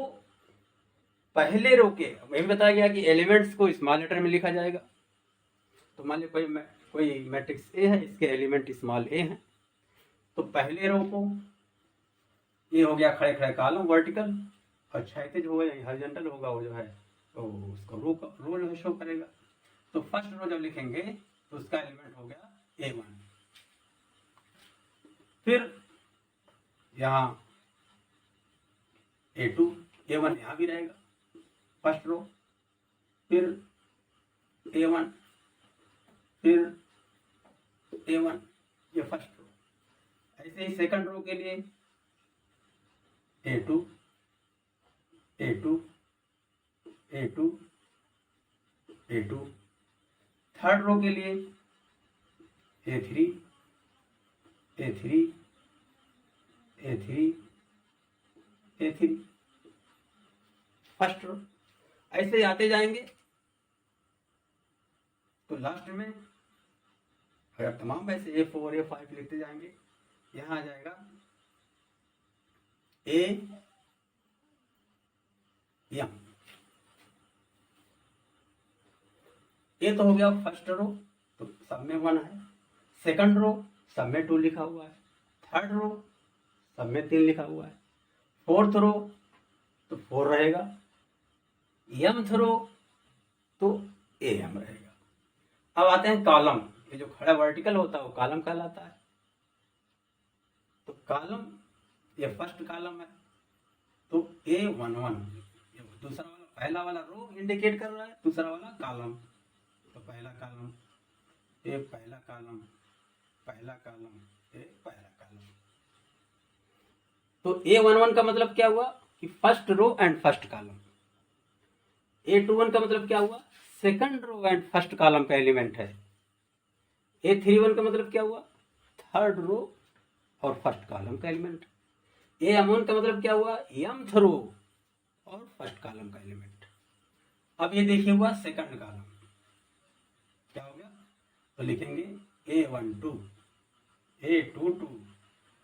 पहले रो के मैं भी बताया गया कि एलिमेंट्स को स्मॉल लेटर में लिखा जाएगा। तो मान लो कोई मैट्रिक्स ए है, इसके एलिमेंट स्मॉल ए हैं, तो पहले रो को ये हो गया खड़े खड़े कॉलम वर्टिकल, और क्षैतिज होगा या हॉरिजॉन्टल होगा वो जो है तो उसको रो जो है शो करेगा। तो फर्स्ट रो जब लिखेंगे तो उसका एलिमेंट हो गया A1, फिर यहाँ A2 A1 यहाँ भी रहेगा फर्स्ट रो, फिर A1, फिर A1, ये फर्स्ट रो। ऐसे ही सेकंड रो के लिए A2 A2 A2 A2, third row के लिए A3 A3 A3 A3, first row. ऐसे आते जाएंगे तो लास्ट में अगर तमाम ऐसे A4 A5 लिखते जाएंगे, यहाँ आ जाएगा AM। ये तो हो गया फर्स्ट रो, तो सब में 1 है। सेकंड रो सब में 2 लिखा हुआ है। थर्ड रो सब में 3 लिखा हुआ है। फोर्थ रो तो 4 रहेगा। mth रो तो AM रहेगा। अब आते हैं कॉलम। ये जो खड़ा वर्टिकल होता है वो कॉलम कहलाता है। तो कॉलम, ये फर्स्ट कॉलम है, तो A11, ये दूसरा वाला, पहला वाला रो इंडिकेट कर रहा है, दूसरा वाला कॉलम। तो पहला कॉलम, ये पहला कॉलम, पहला कॉलम, ये पहला कॉलम। तो A11 का मतलब क्या हुआ कि first row and first column. A21 का मतलब क्या हुआ, second row and first column का एलिमेंट है। A31 का मतलब क्या हुआ, थर्ड रो और फर्स्ट कॉलम का एलिमेंट। AM1 का मतलब क्या हुआ, mth रो और फर्स्ट कॉलम का एलिमेंट। अब ये देखिए हुआ सेकंड कॉलम, क्या हो गया, तो लिखेंगे A12 A22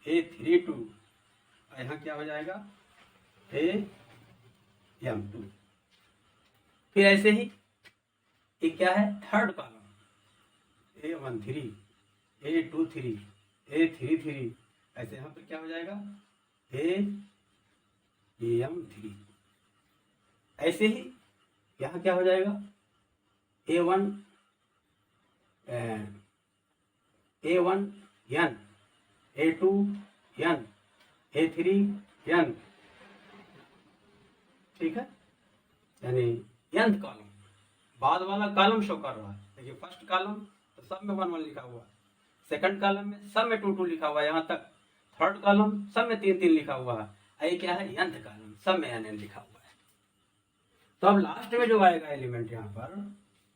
A32, और यहाँ क्या हो जाएगा AM2। फिर ऐसे ही ये क्या है, third column, A13 A23 A33, ऐसे यहाँ पर क्या हो जाएगा AM3। ऐसे ही यहाँ क्या हो जाएगा A1 A1 N A2 N A3 N, ठीक है, यानी nth कॉलम। बाद वाला कॉलम शो कर रहा है, देखिए फर्स्ट कॉलम तो सब में 1 1 लिखा हुआ है, सेकंड कॉलम में सब में 2 2 लिखा हुआ है यहाँ तक, थर्ड कॉलम सब में 3 3 लिखा हुआ है। ये क्या है, nth कॉलम, सब में n n लिखा हुआ है। तो अब लास्ट में जो आएगा एलिमेंट यहाँ पर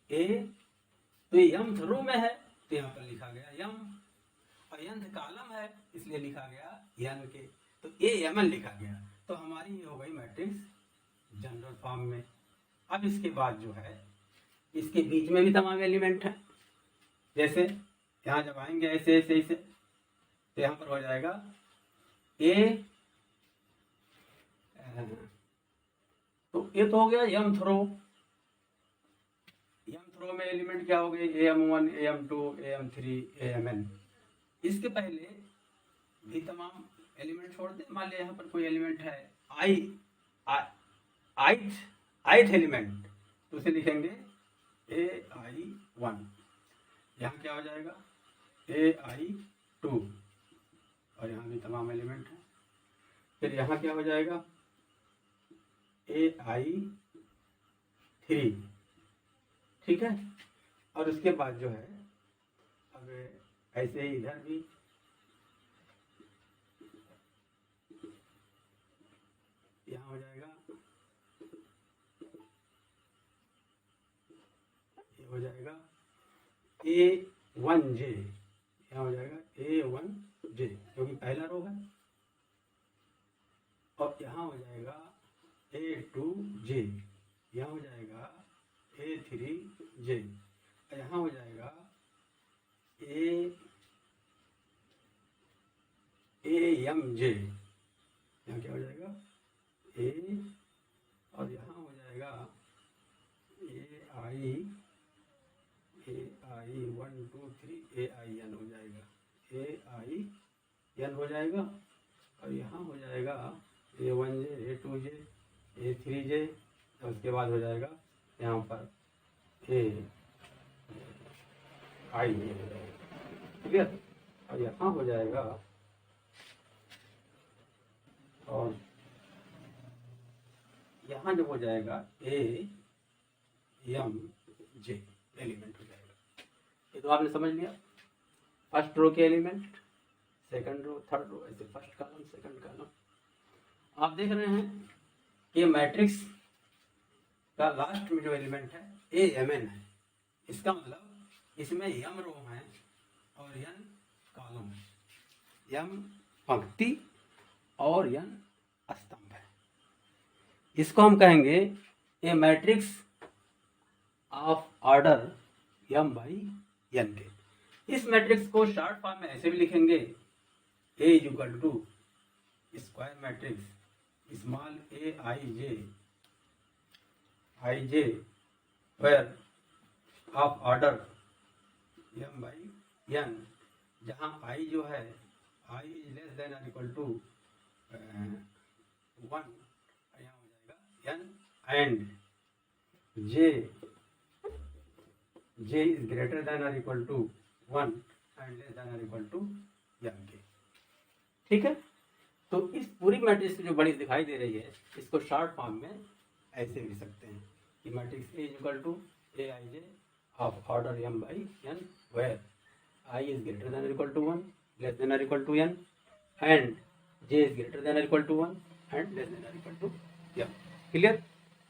A, तो ये mth रो में है तो यहाँ पर लिखा गया m, और nth कॉलम है इसलिए लिखा गया n के, तो AMN लिखा गया। तो हमारी ये हो गई मैट्रिक्स जनरल फॉर्म में। अब इसके बाद जो है इसके बीच में भी तमाम एलिमेंट हैं, जैसे यहाँ जब आएंगे ऐसे ऐसे ऐसे, तो यहाँ पर हो जाएगा तो ये तो हो गया mth रो। mth रो में एलिमेंट क्या हो गए, AM1 AM2 AM3 AMN। इसके पहले भी तमाम एलिमेंट छोड़ दे, मान लिया यहाँ पर कोई एलिमेंट है ith एलिमेंट, तो उसे लिखेंगे AI1। यहाँ क्या हो जाएगा AI2, और यहाँ भी तमाम एलिमेंट हैं। फिर यहाँ क्या हो जाएगा AI3, ठीक है। और उसके बाद जो है अब ऐसे ही इधर भी यहाँ हो जाएगा, ये हो जाएगा A1J, यहाँ हो जाएगा A1J क्योंकि पहला रो है, और यहाँ हो जाएगा A2J, यहाँ हो जाएगा A3J, और यहाँ हो जाएगा AMJ, यहाँ क्या हो जाएगा A, और यहाँ हो जाएगा AI 1 2 3 AIN हो जाएगा, AIN हो जाएगा, और यहाँ हो जाएगा A1J A2J A3J, और उसके बाद हो जाएगा यहाँ पर AI हो जाएगा, क्लियर। और यहाँ हो जाएगा और यहाँ जो हो जाएगा ए एम जे एलिमेंट हो जाएगा। ये तो आपने समझ लिया, फर्स्ट रो के element, second row, third row, ऐसे फर्स्ट कॉलम सेकंड कॉलम। आप देख रहे हैं कि मैट्रिक्स का लास्ट में जो एलिमेंट है ए एम एन है। इसका मतलब इसमें यम रो है और एन कॉलम है, यम पंक्ति और एन स्तंभ है। इसको हम कहेंगे A matrix of order M by N के। इस मैट्रिक्स को शॉर्ट फॉर्म में ऐसे भी लिखेंगे, A is equal to square matrix small A I J where of order M by N, जहाँ आई जो है आई इज लेस देन और इक्वल टू 1, यहाँ हो जाएगा N, and J is greater than और equal to 1 and less than और इक्वल टू एम के। ठीक है, तो इस पूरी मैट्रिक्स जो बड़ी दिखाई दे रही है इसको शॉर्ट फॉर्म में ऐसे लिख सकते हैं कि matrix A is equal to A I J of order M by N where I is greater than और इक्वल टू 1 लेस देन और equal to N and J is greater than और equal to 1 and less than और इक्वल टू एम। क्लियर?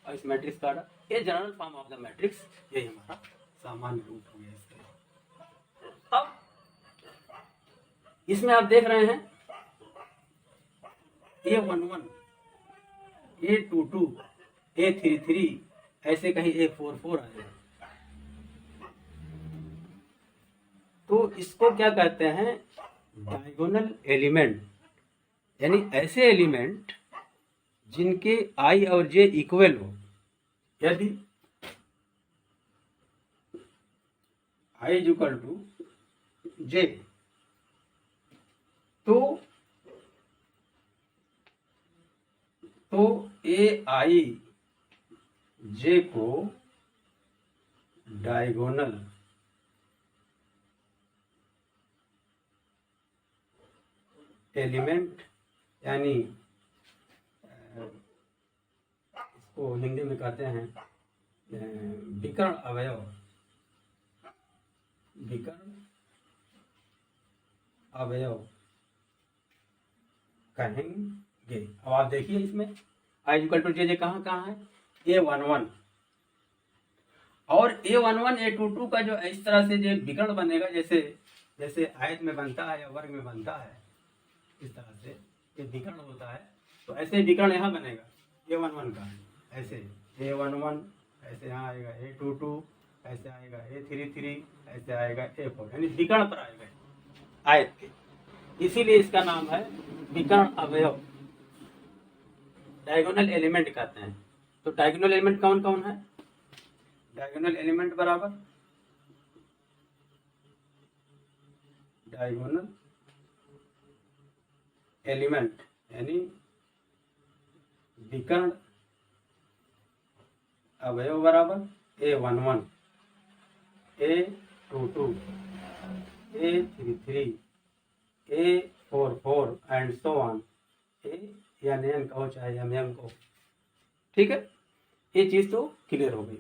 और इस मैट्रिक्स का ये general form of the matrix, यही हमारा सामान्य रूप हो गया इसका। अब इसमें आप देख रहे हैं A11, A22, A33, ऐसे कहीं A44 आ जाए तो इसको क्या कहते हैं? डायगोनल एलिमेंट, यानी ऐसे एलिमेंट जिनके I और J इक्वल हो। यदि I is equal to J तो ए आई जे को डायगोनल एलिमेंट, यानी इसको हिंदी में कहते हैं विकर्ण अवयव, विकर्ण अवयव कहेंगे। अब आप देखिए इसमें आई इक्वल टू जे कहाँ कहाँ है? A11 और A11 A22 का जो इस तरह से जो विकर्ण बनेगा, जैसे जैसे आयत में बनता है या वर्ग में बनता है, इस तरह से ये विकर्ण होता है, तो ऐसे विकर्ण यहाँ बनेगा A11 का, ऐसे A11, ऐसे यहाँ आएगा A22, ऐसे आएगा A33, ऐसे आएगा A4, यानी विकर्ण पर आएगा आयत के, इसीलिए इसका नाम है विकर्ण अवयव, डायगोनल एलिमेंट कहते हैं। तो डायगोनल एलिमेंट कौन कौन है? डायगोनल एलिमेंट बराबर डायगोनल एलिमेंट यानी विकर्ण अवयव बराबर A11, A22, A33, A44 and so on, या एन कहो चाहे एम को। ठीक है, ये चीज तो क्लियर हो गई।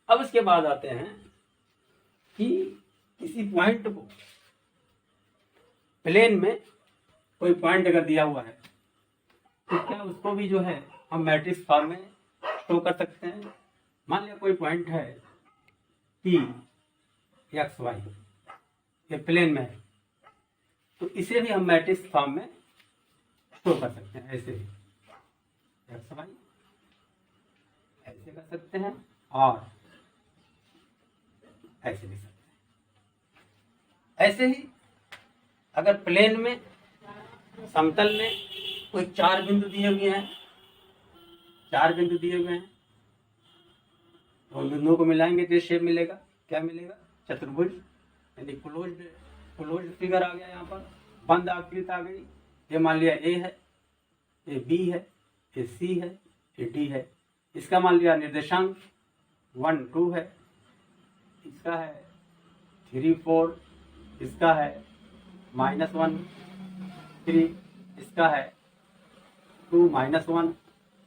अब इसके बाद आते हैं कि किसी पॉइंट को प्लेन में कोई पॉइंट अगर दिया हुआ है तो क्या उसको भी जो है हम मैट्रिक्स फॉर्म में शो कर सकते हैं। मान लिया कोई पॉइंट है P x y, ये प्लेन में है, तो इसे भी हम मैट्रिक्स फॉर्म में शो कर सकते हैं, ऐसे एक्स वाई ऐसे कर सकते हैं और ऐसे भी सकते हैं। ऐसे ही अगर प्लेन में समतल में कोई 4 बिंदु दिए हुए हैं, 4 बिंदु दिए हुए हैं, तो उन बिंदुओं को मिलाएंगे तो शेप मिलेगा, क्या मिलेगा? चतुर्भुज, यानी क्लोज्ड फिगर आ गया, यहाँ पर बंद आकृति आ गई। ये मान लिया ए है, ये बी है, ये सी है, ये डी है। इसका मान लिया निर्देशांक 1 2 है, इसका है 3 4, इसका है -1 3, इसका है 2 -1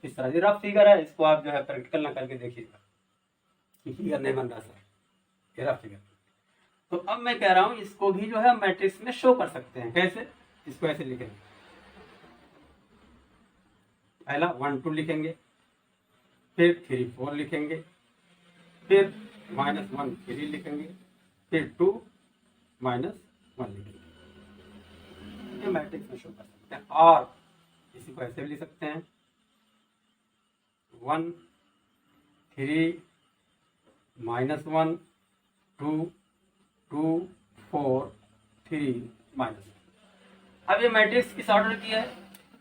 इस तरह। ये रफ फिगर है, इसको आप जो है प्रैक्टिकल ना करके देखिएगा कि फिगर नहीं बन रहा सर, ये रफ फिगर। तो अब मैं कह रहा हूँ इसको भी जो है मैट्रिक्स में शो कर सकते हैं। कैसे? इसको ऐसे लिखेंगे, पहला 1 2 लिखेंगे, फिर 3 4 लिखेंगे, फिर -1 3 लिखेंगे, फिर 2 -1 लिखेंगे। ये मैट्रिक्स में शो कर सकते हैं। और इसी को ऐसे भी लिख सकते हैं 1 3 -1 2 2 4 3 -1। अब ये मैट्रिक्स किस ऑर्डर की है?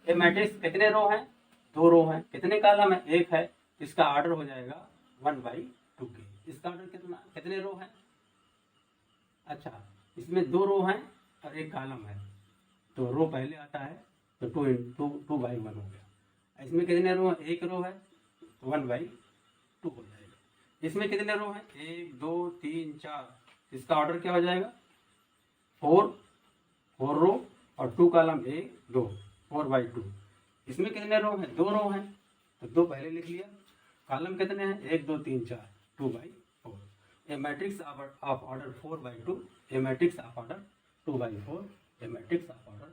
ये मैट्रिक्स कितने रो हैं? 2 रो हैं। कितने कॉलम है? 1 है। इसका ऑर्डर हो जाएगा 1/2 के। इसका ऑर्डर कितने रो हैं? अच्छा, इसमें 2 रो हैं और 1 कॉलम है, तो रो पहले आता है, तो 2/1 हो गया। इसमें कितने रो हैं? 1 रो है, तो 1/2 हो जाएगा। इसमें कितने रो हैं? 1 2 3 4। इसका ऑर्डर क्या हो जाएगा? 4 रो और 2 कॉलम, 1 2 4/2। इसमें कितने रो हैं? 2 रो हैं, तो 2 पहले लिख लिया। कॉलम कितने हैं? 1 2 3 4, 2/4। ए matrix of order 4/2, A matrix of order 2/4, A matrix of order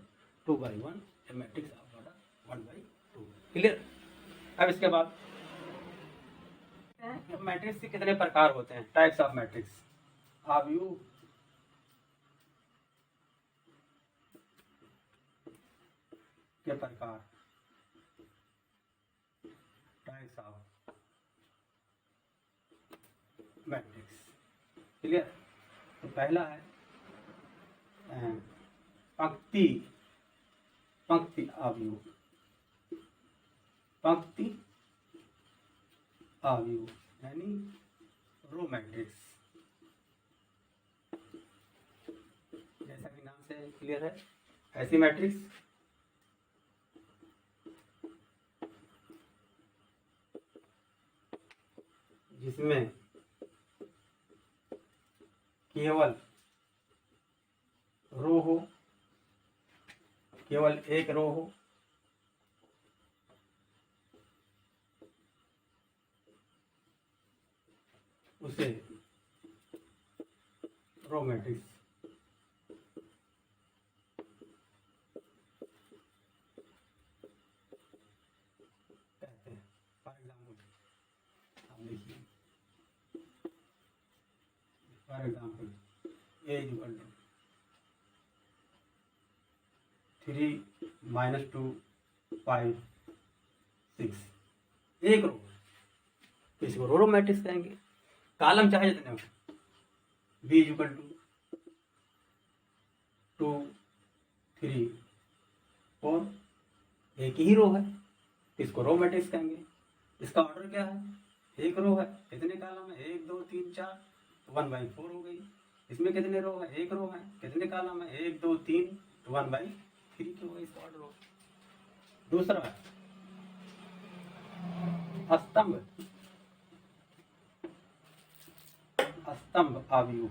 2/1, A matrix of order 1/2। Clear? अब इसके बाद मैट्रिक्स के कितने प्रकार होते हैं? Types of matrix. आव्यूह के प्रकार, टाइप्स ऑफ मैट्रिक्स। क्लियर? तो पहला है पंक्ति आव्यूह, पंक्ति आव्यूह यानी रो मैट्रिक्स। जैसा कि नाम से क्लियर है, ऐसी मैट्रिक्स जिसमें केवल रो हो, केवल 1 रो हो, उसे रो मैट्रिक्स कहते हैं। फॉर एग्जाम्पल आप देखिए, फॉर एग्जाम्पल A = 3 -2 5 6, 1 रो, तो इसको रो मैट्रिक्स कहेंगे। कॉलम चाहे जितने हो, B = 2 3 4, एक ही रो है, इसको रो मैट्रिक्स कहेंगे। इसका ऑर्डर क्या है? 1 रो है। कितने कॉलम है? 1 2 3 4, 1/4 हो गई। इसमें कितने रो है? 1 रो है। कितने कॉलम है? 1 2 3, तो 1/3 की हो गई। इसका ऑर्डर हो। दूसरा है स्तंभ आव्यूह,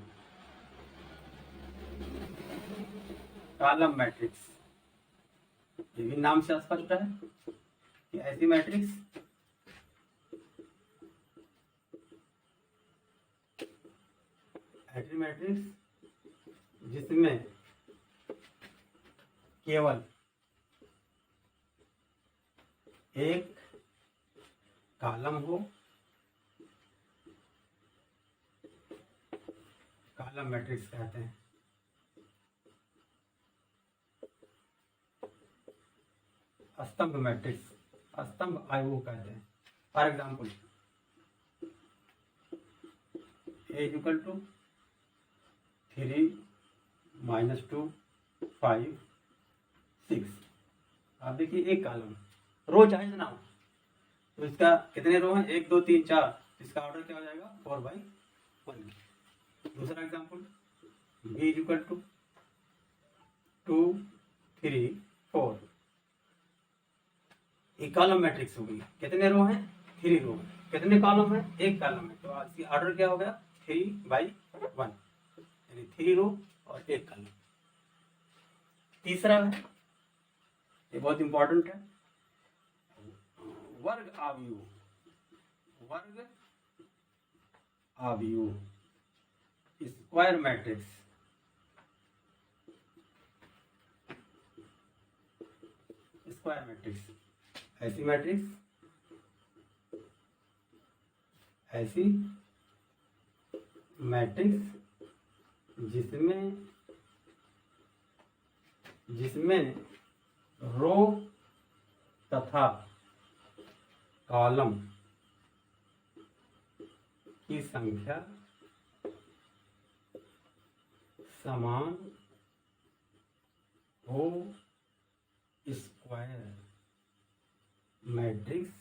कॉलम मैट्रिक्स। ये भी नाम से स्पष्ट है कि ऐसी मैट्रिक्स जिसमें केवल 1 कॉलम हो, कॉलम मैट्रिक्स कहते हैं। स्तंभ मैट्रिक्स, स्तंभ आव्यूह कहते हैं। For example A = 3 -2 5 6। आप देखिए 1 कॉलम, रो चाहे ना हो, तो इसका कितने रो हैं? 1 2 3 4, इसका ऑर्डर क्या हो जाएगा? 4/1। दूसरा एग्जाम्पल B = 2 3 4, एक कॉलम मैट्रिक्स हो गई। कितने रो हैं? 3 रो। कितने कॉलम है? 1 कॉलम है, तो इसकी ऑर्डर क्या हो गया? 3/1, यानी 3 रो और 1 कॉलम। तीसरा है, ये बहुत इंपॉर्टेंट है, वर्ग आव्यूह, वर्ग आव्यूह स्क्वायर मैट्रिक्स, स्क्वायर मैट्रिक्स ऐसी मैट्रिक्स, ऐसी मैट्रिक्स जिसमें रो तथा कॉलम की संख्या समान हो, स्क्वायर मैट्रिक्स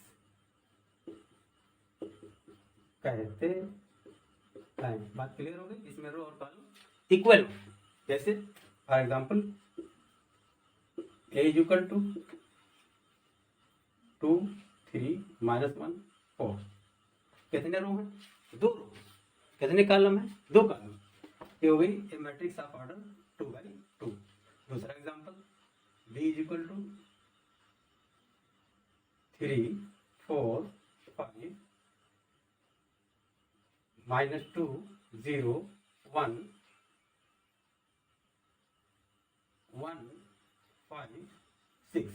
कहते हैं। बात क्लियर हो गई? इसमें रो और कॉलम इक्वल, जैसे for example A is equal to 2 3 -1 4, कितने रो हैं? 2 रो। कितने कॉलम हैं? 2 कॉलम। ये हो गई ए मैट्रिक्स ऑफ ऑर्डर 2×2। दूसरा example B is equal to 3 4 5 -2 0 1 1 5 6,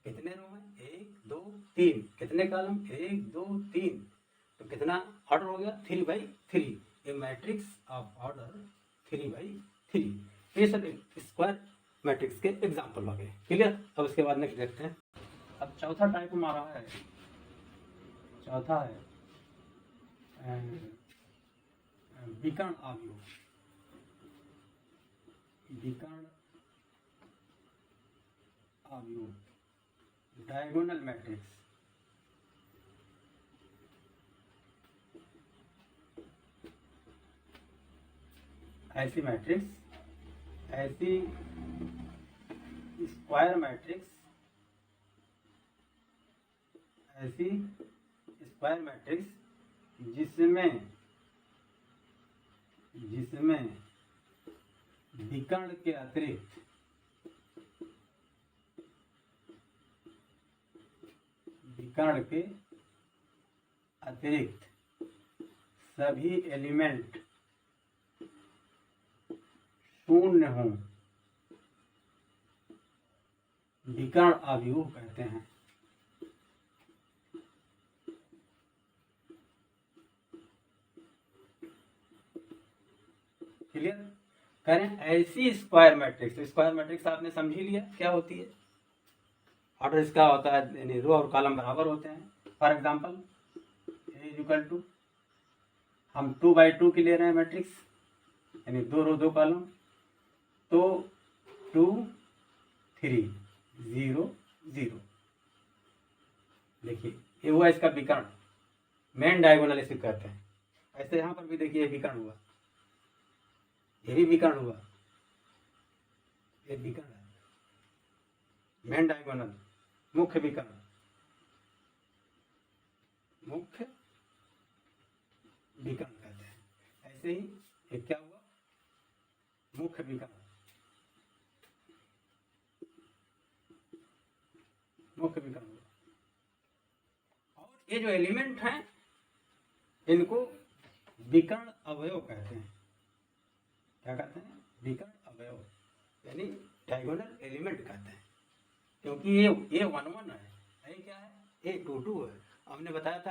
कितने रो हैं? 1 2 3, कितने कॉलम? 1 2 3, तो कितना ऑर्डर हो गया? 3×3। ए मैट्रिक्स ऑफ ऑर्डर 3×3। ये सब स्क्वायर मैट्रिक्स के एग्जाम्पल हो गए। क्लियर? अब उसके बाद नेक्स्ट देखते हैं। अब चौथा टाइप हमारा है, चौथा है विकर्ण आव्यूह, विकर्ण आव्यूह डायगोनल मैट्रिक्स। ऐसी मैट्रिक्स, ऐसी स्क्वायर मैट्रिक्स, ऐसी स्क्वायर मैट्रिक्स जिसमें विकर्ण के अतिरिक्त सभी एलिमेंट शून्य हों, विकर्ण आव्यूह कहते हैं। क्लियर? करें ऐसी स्क्वायर मैट्रिक्स। तो स्क्वायर मैट्रिक्स आपने समझ ही लिया क्या होती है। ऑर्डर इसका होता है, यानी रो और कॉलम बराबर होते हैं। For example A is equal to, हम 2×2 की ले रहे हैं मैट्रिक्स, यानी 2 रो 2 कॉलम, तो 2 3 0 0। देखिए ये हुआ इसका विकर्ण, मेन डायगोनल इसे कहते हैं। ऐसे यहाँ पर भी देखिए विकर्ण हुआ, ये भी विकर्ण हुआ, ये विकर्ण है, मेन डायगोनल, मुख्य विकर्ण, मुख्य विकर्ण कहते हैं। ऐसे ही ये क्या हुआ? मुख्य विकर्ण, मुख्य विकर्ण हुआ। और ये जो एलिमेंट हैं इनको विकर्ण अवयव कहते हैं। क्या कहते हैं? विकर्ण अवयव, यानी डायगोनल एलिमेंट कहते हैं। क्योंकि ये 1 1 है, ये क्या है? A 2 2 है। हमने बताया था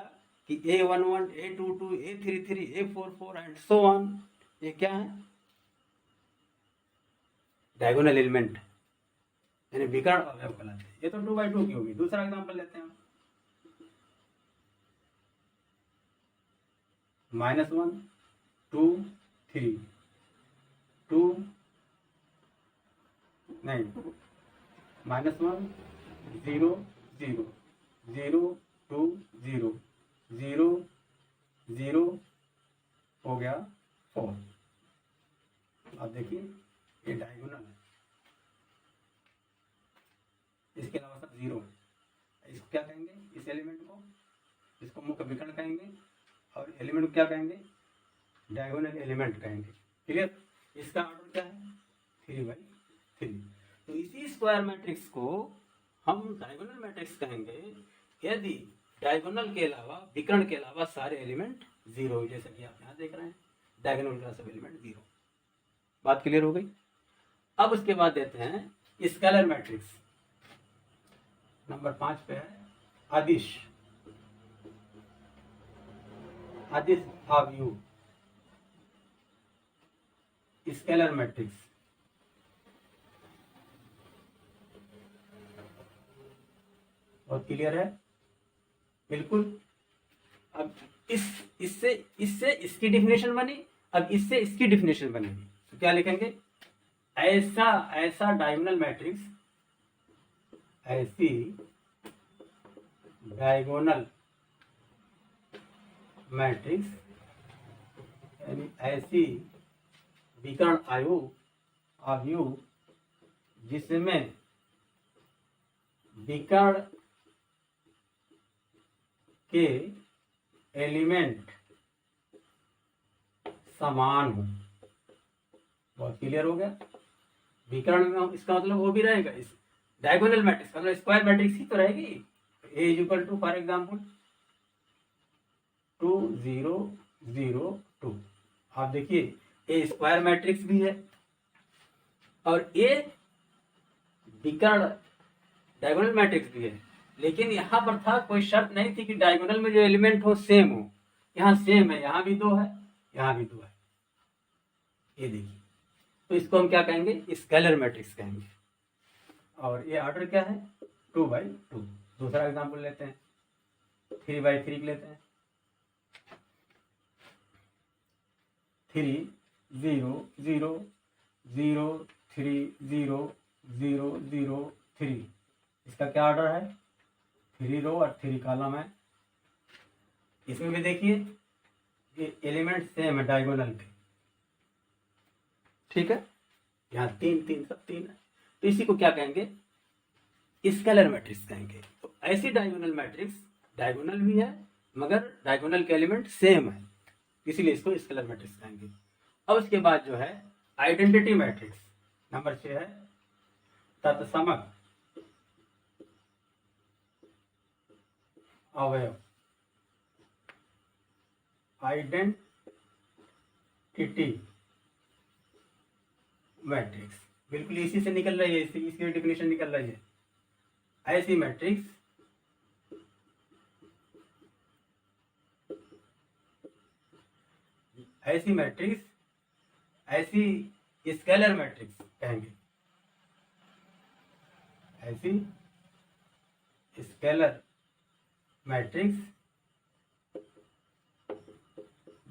कि A1 1 A2 2 A3 3 A4 4 and so on, ये क्या है? डायगोनल एलिमेंट, यानी विकर्ण अवयव कहलाते हैं। ये तो 2×2 की होगी। दूसरा एग्जांपल लेते हैं, -1 2 3 2 नहीं -1 0 0 0 2 0 0 0 हो गया 4। अब देखिए ये डायगोनल है, इसके अलावा सब 0 है। इसको क्या कहेंगे? इस एलिमेंट को, इसको मुख्य विकर्ण कहेंगे, और एलिमेंट को क्या कहेंगे? डायगोनल एलिमेंट कहेंगे। क्लियर? इसका ऑर्डर क्या है? 3×3। तो इसी स्क्वायर मैट्रिक्स को हम डायगोनल मैट्रिक्स कहेंगे यदि डायगोनल के अलावा, विकर्ण के अलावा सारे एलिमेंट जीरो, जैसे कि आप यहाँ देख रहे हैं डायगोनल का सब एलिमेंट जीरो। बात क्लियर हो गई। अब उसके बाद देते हैं स्केलर मैट्रिक्स। नंबर 5 पे है अदिश, अदिश आव्यूह स्केलर मैट्रिक्स। बहुत क्लियर है बिल्कुल। अब इससे इसकी डिफिनेशन बनी, अब इससे इसकी डिफिनेशन बनेगी। तो क्या लिखेंगे, ऐसा डायगोनल मैट्रिक्स, ऐसी डायगोनल मैट्रिक्स, यानी ऐसी विकर्ण आव्यूह जिसमें विकर्ण के एलिमेंट समान हो। बहुत क्लियर हो गया। विकर्ण में इसका मतलब वो भी रहेगा, इस डायगोनल मैट्रिक्स मतलब स्क्वायर मैट्रिक्स ही तो रहेगी। A is equal to for example 2 0 0 2। आप देखिए ए स्क्वायर मैट्रिक्स भी है और ए विकर्ण डायगोनल मैट्रिक्स भी है, लेकिन यहाँ पर था कोई शर्त नहीं थी कि डायगोनल में जो एलिमेंट हो सेम हो। यहाँ सेम है, यहाँ भी 2 है, यहाँ भी 2 है, ये देखिए। तो इसको हम क्या कहेंगे, स्केलर मैट्रिक्स कहेंगे। और ये ऑर्डर क्या है, 2 by 2। दूसरा एग्जांपल लेते हैं, 3 by 3 लेते हैं। 3 0 0 0 3 0 0 0 3। इसका क्या ऑर्डर है, 3 रो और 3 कॉलम है। इसमें भी देखिए ये एलिमेंट सेम है डायगोनल के, ठीक है। यहाँ 3 3 सब 3 है, तो इसी को क्या कहेंगे, स्केलर मैट्रिक्स कहेंगे। तो ऐसी डायगोनल मैट्रिक्स, डायगोनल भी है मगर डायगोनल के एलिमेंट सेम है, इसीलिए इसको स्केलर मैट्रिक्स कहेंगे। अब उसके बाद जो है आइडेंटिटी मैट्रिक्स, नंबर 6 है तत्समक अवयव, आइडेंटिटी मैट्रिक्स। बिल्कुल इसी से निकल रही है, इसकी डेफिनेशन निकल रही है। ऐसी मैट्रिक्स ऐसी स्केलर मैट्रिक्स कहेंगे, ऐसी स्केलर मैट्रिक्स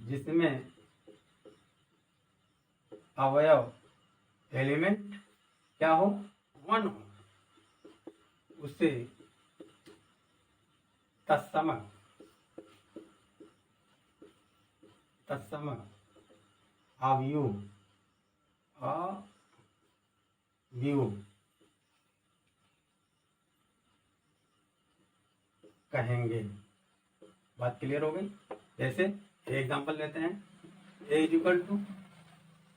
जिसमें अवयव एलिमेंट क्या हो, 1 हो, उससे तत्समक अवयव कहेंगे। बात क्लियर हो गई। जैसे एग्जांपल लेते हैं, ए इज इक्वल टू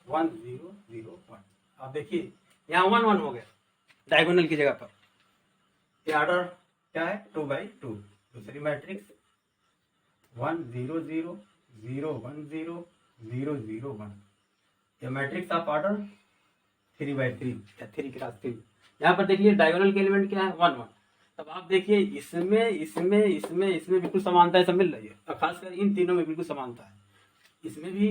1 0 0 1। अब देखिए यहाँ 1 1 हो गया डायगोनल की जगह पर। ये ऑर्डर क्या है, 2 by 2। दूसरी मैट्रिक्स 1 0 0 0 1 0 0 0 1। ये मैट्रिक्स ऑफ ऑर्डर 3 by 3 या 3 क्रॉस 3। यहाँ पर देखिए डायगोनल के एलिमेंट क्या है, 1 1। तब आप देखिए इसमें बिल्कुल समानता है, सब मिल रही है, और खासकर इन तीनों में बिल्कुल समानता है। इसमें भी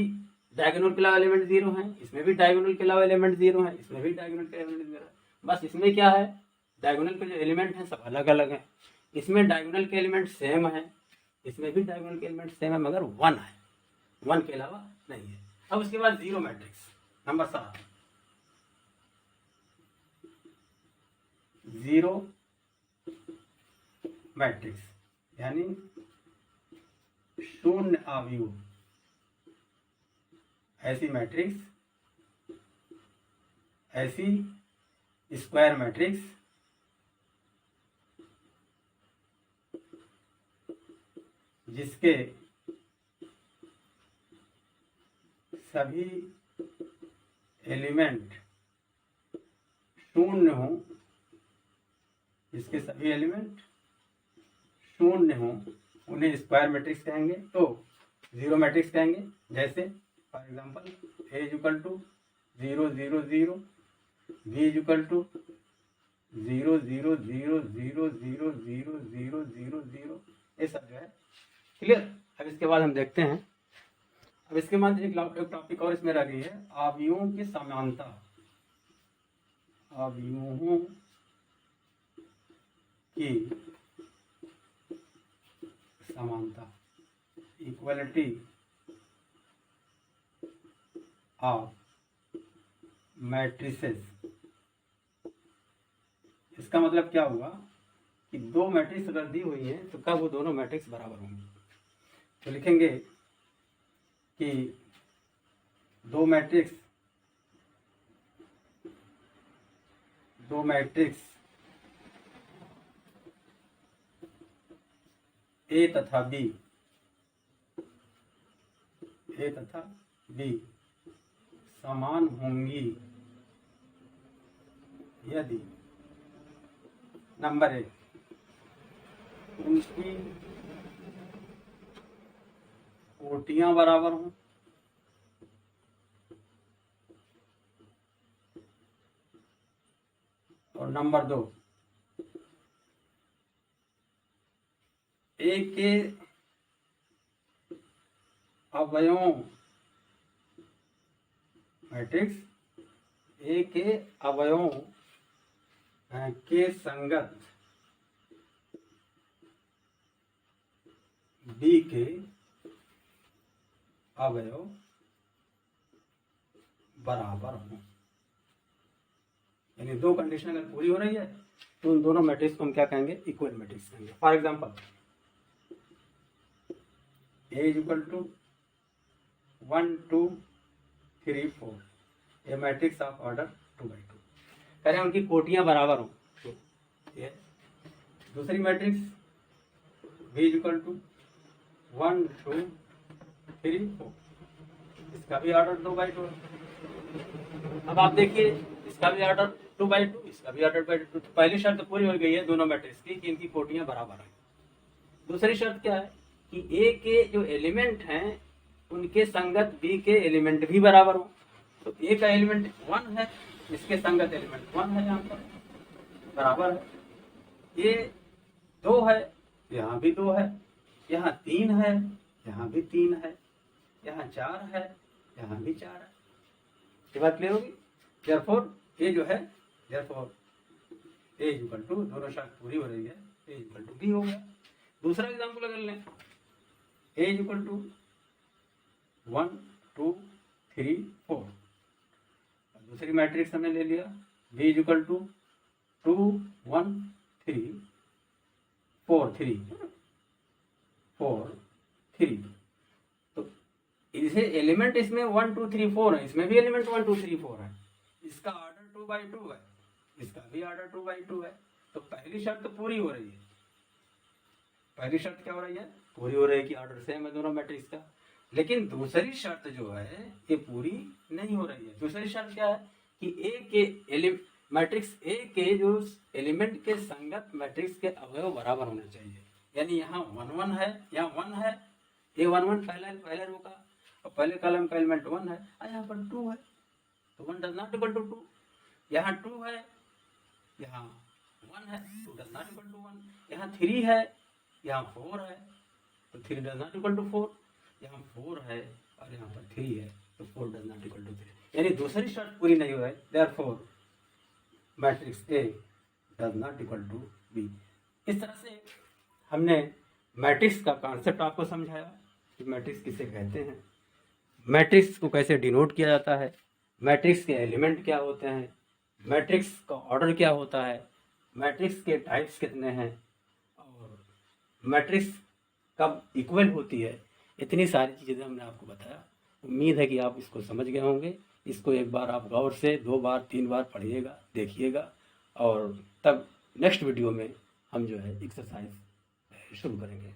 डायगोनल के अलावा एलिमेंट 0 है, इसमें भी डायगोनल के अलावा एलिमेंट 0 है, इसमें भी डायगोनल के एलिमेंट 0 है। बस इसमें क्या है, डायगोनल के जो एलिमेंट हैं सब अलग अलग हैं। इसमें डायगोनल के एलिमेंट सेम है, इसमें भी डायगोनल के एलिमेंट सेम है, मगर 1 है, 1 के अलावा नहीं है। अब उसके बाद zero matrix, number 7। Zero matrix यानी शून्य आव्यूह, ऐसी मैट्रिक्स, ऐसी स्क्वायर मैट्रिक्स जिसके सभी एलिमेंट शून्य हो, जिसके सभी एलिमेंट शून्य हो उन्हें स्क्वायर मैट्रिक्स कहेंगे, तो जीरो मैट्रिक्स कहेंगे। जैसे for example A equal to 0 0 0, B equal to 0 0 0 0 0 0 0 0 0, ये सब जो है क्लियर। अब इसके बाद हम देखते हैं, अब इसके बाद एक टॉपिक और इसमें रह गई है, अवयवों की समानता। अवयवों की समानता, इक्वलिटी ऑफ मैट्रिसेस। इसका मतलब क्या हुआ कि दो मैट्रिक्स अगर दी हुई है तो कब वो दोनों मैट्रिक्स बराबर होंगे। तो लिखेंगे कि दो मैट्रिक्स ए तथा बी समान होंगी यदि नंबर 1 उनकी कोटियां बराबर हों, और नंबर 2 ए के अवयवों मैट्रिक्स ए के अवयवों के संगत बी के अवयव बराबर हों। यानी दो कंडीशन अगर पूरी हो रही है तो उन दोनों मैट्रिक्स को हम क्या कहेंगे, इक्वल मैट्रिक्स कहेंगे। For example A equal to 1 2 3 4, ये मैट्रिक्स ऑफ ऑर्डर 2 by 2, कह रहे हैं उनकी कोटियां बराबर हों। तो ये दूसरी मैट्रिक्स B इक्वल टू 1 2 3 4, इसका भी ऑर्डर 2 by 2 है। अब आप देखिए इसका भी ऑर्डर 2 by 2, इसका भी ऑर्डर 2 by 2। पहली शर्त तो पूरी हो गई है दोनों मैट्रिक्स की कि इनकी कोटियां बराबर हैं। दूसरी शर्त क्या है कि ए के जो एलिमेंट हैं उनके संगत बी के एलिमेंट भी बराबर हो। तो ए का एलिमेंट 1 है, इसके संगत एलिमेंट 1 है, यहाँ पर बराबर है। ये 2 है, यहाँ भी 2 है, यहाँ 3 है, यहाँ भी 3 है, यहाँ 4 है, यहाँ भी 4 है। ये बात क्लियर होगी। देयरफॉर ये जो है, देयरफॉर ए इक्वल टू, दोनों शर्त पूरी हो रही है, ए इक्वल टू बी हो गया। दूसरा एग्जाम्पल अगर लें, ए इक्वल टू 1 2 3 4, दूसरी मैट्रिक्स हमने ले लिया बी इक्वल टू 2 1 3 4 3 4 3। तो इसे एलिमेंट इसमें 1 2 3 4 है, इसमें भी एलिमेंट 1 2 3 4 है, इसका ऑर्डर 2 by 2 है, इसका भी ऑर्डर 2 by 2 है। तो पहली शर्त पूरी हो रही है। पहली शर्त क्या हो रही है, पूरी हो रही है कि ऑर्डर सेम है दोनों मैट्रिक्स का। लेकिन दूसरी शर्त जो है ये पूरी नहीं हो रही है। दूसरी शर्त क्या है कि ए के मैट्रिक्स ए के जो एलिमेंट के संगत मैट्रिक्स के अवयव बराबर होने चाहिए। यानी यहाँ 1 1 है, यहाँ 1 है, ये 1 1 पहले रो का और पहले कॉलम का एलिमेंट 1 है, और यहाँ पर 2 है, तो 1 डज नॉट इक्वल टू 2। यहाँ 2 है, यहाँ 1 है, 2 डज नॉट इक्वल टू 1। यहाँ 3 है, यहाँ 4 है, तो 3 डज नॉट इक्वल टू 4। यहाँ 4 है और यहाँ पर 3 है, तो 4 डज नॉट इक्वल टू 3। यानी दूसरी शर्त पूरी नहीं हुई है। Therefore matrix A does not equal to B. इस तरह से हमने मैट्रिक्स का कॉन्सेप्ट आपको समझाया कि मैट्रिक्स किसे कहते हैं, मैट्रिक्स को कैसे डिनोट किया जाता है, मैट्रिक्स के एलिमेंट क्या होते हैं, मैट्रिक्स का ऑर्डर क्या होता है, मैट्रिक्स के टाइप्स कितने हैं, और मैट्रिक्स कब इक्वल होती है। इतनी सारी चीज़ें हमने आपको बताया। उम्मीद है कि आप इसको समझ गए होंगे। इसको एक बार आप गौर से 2 बार 3 बार पढ़िएगा, देखिएगा, और तब नेक्स्ट वीडियो में हम जो है एक्सरसाइज शुरू करेंगे।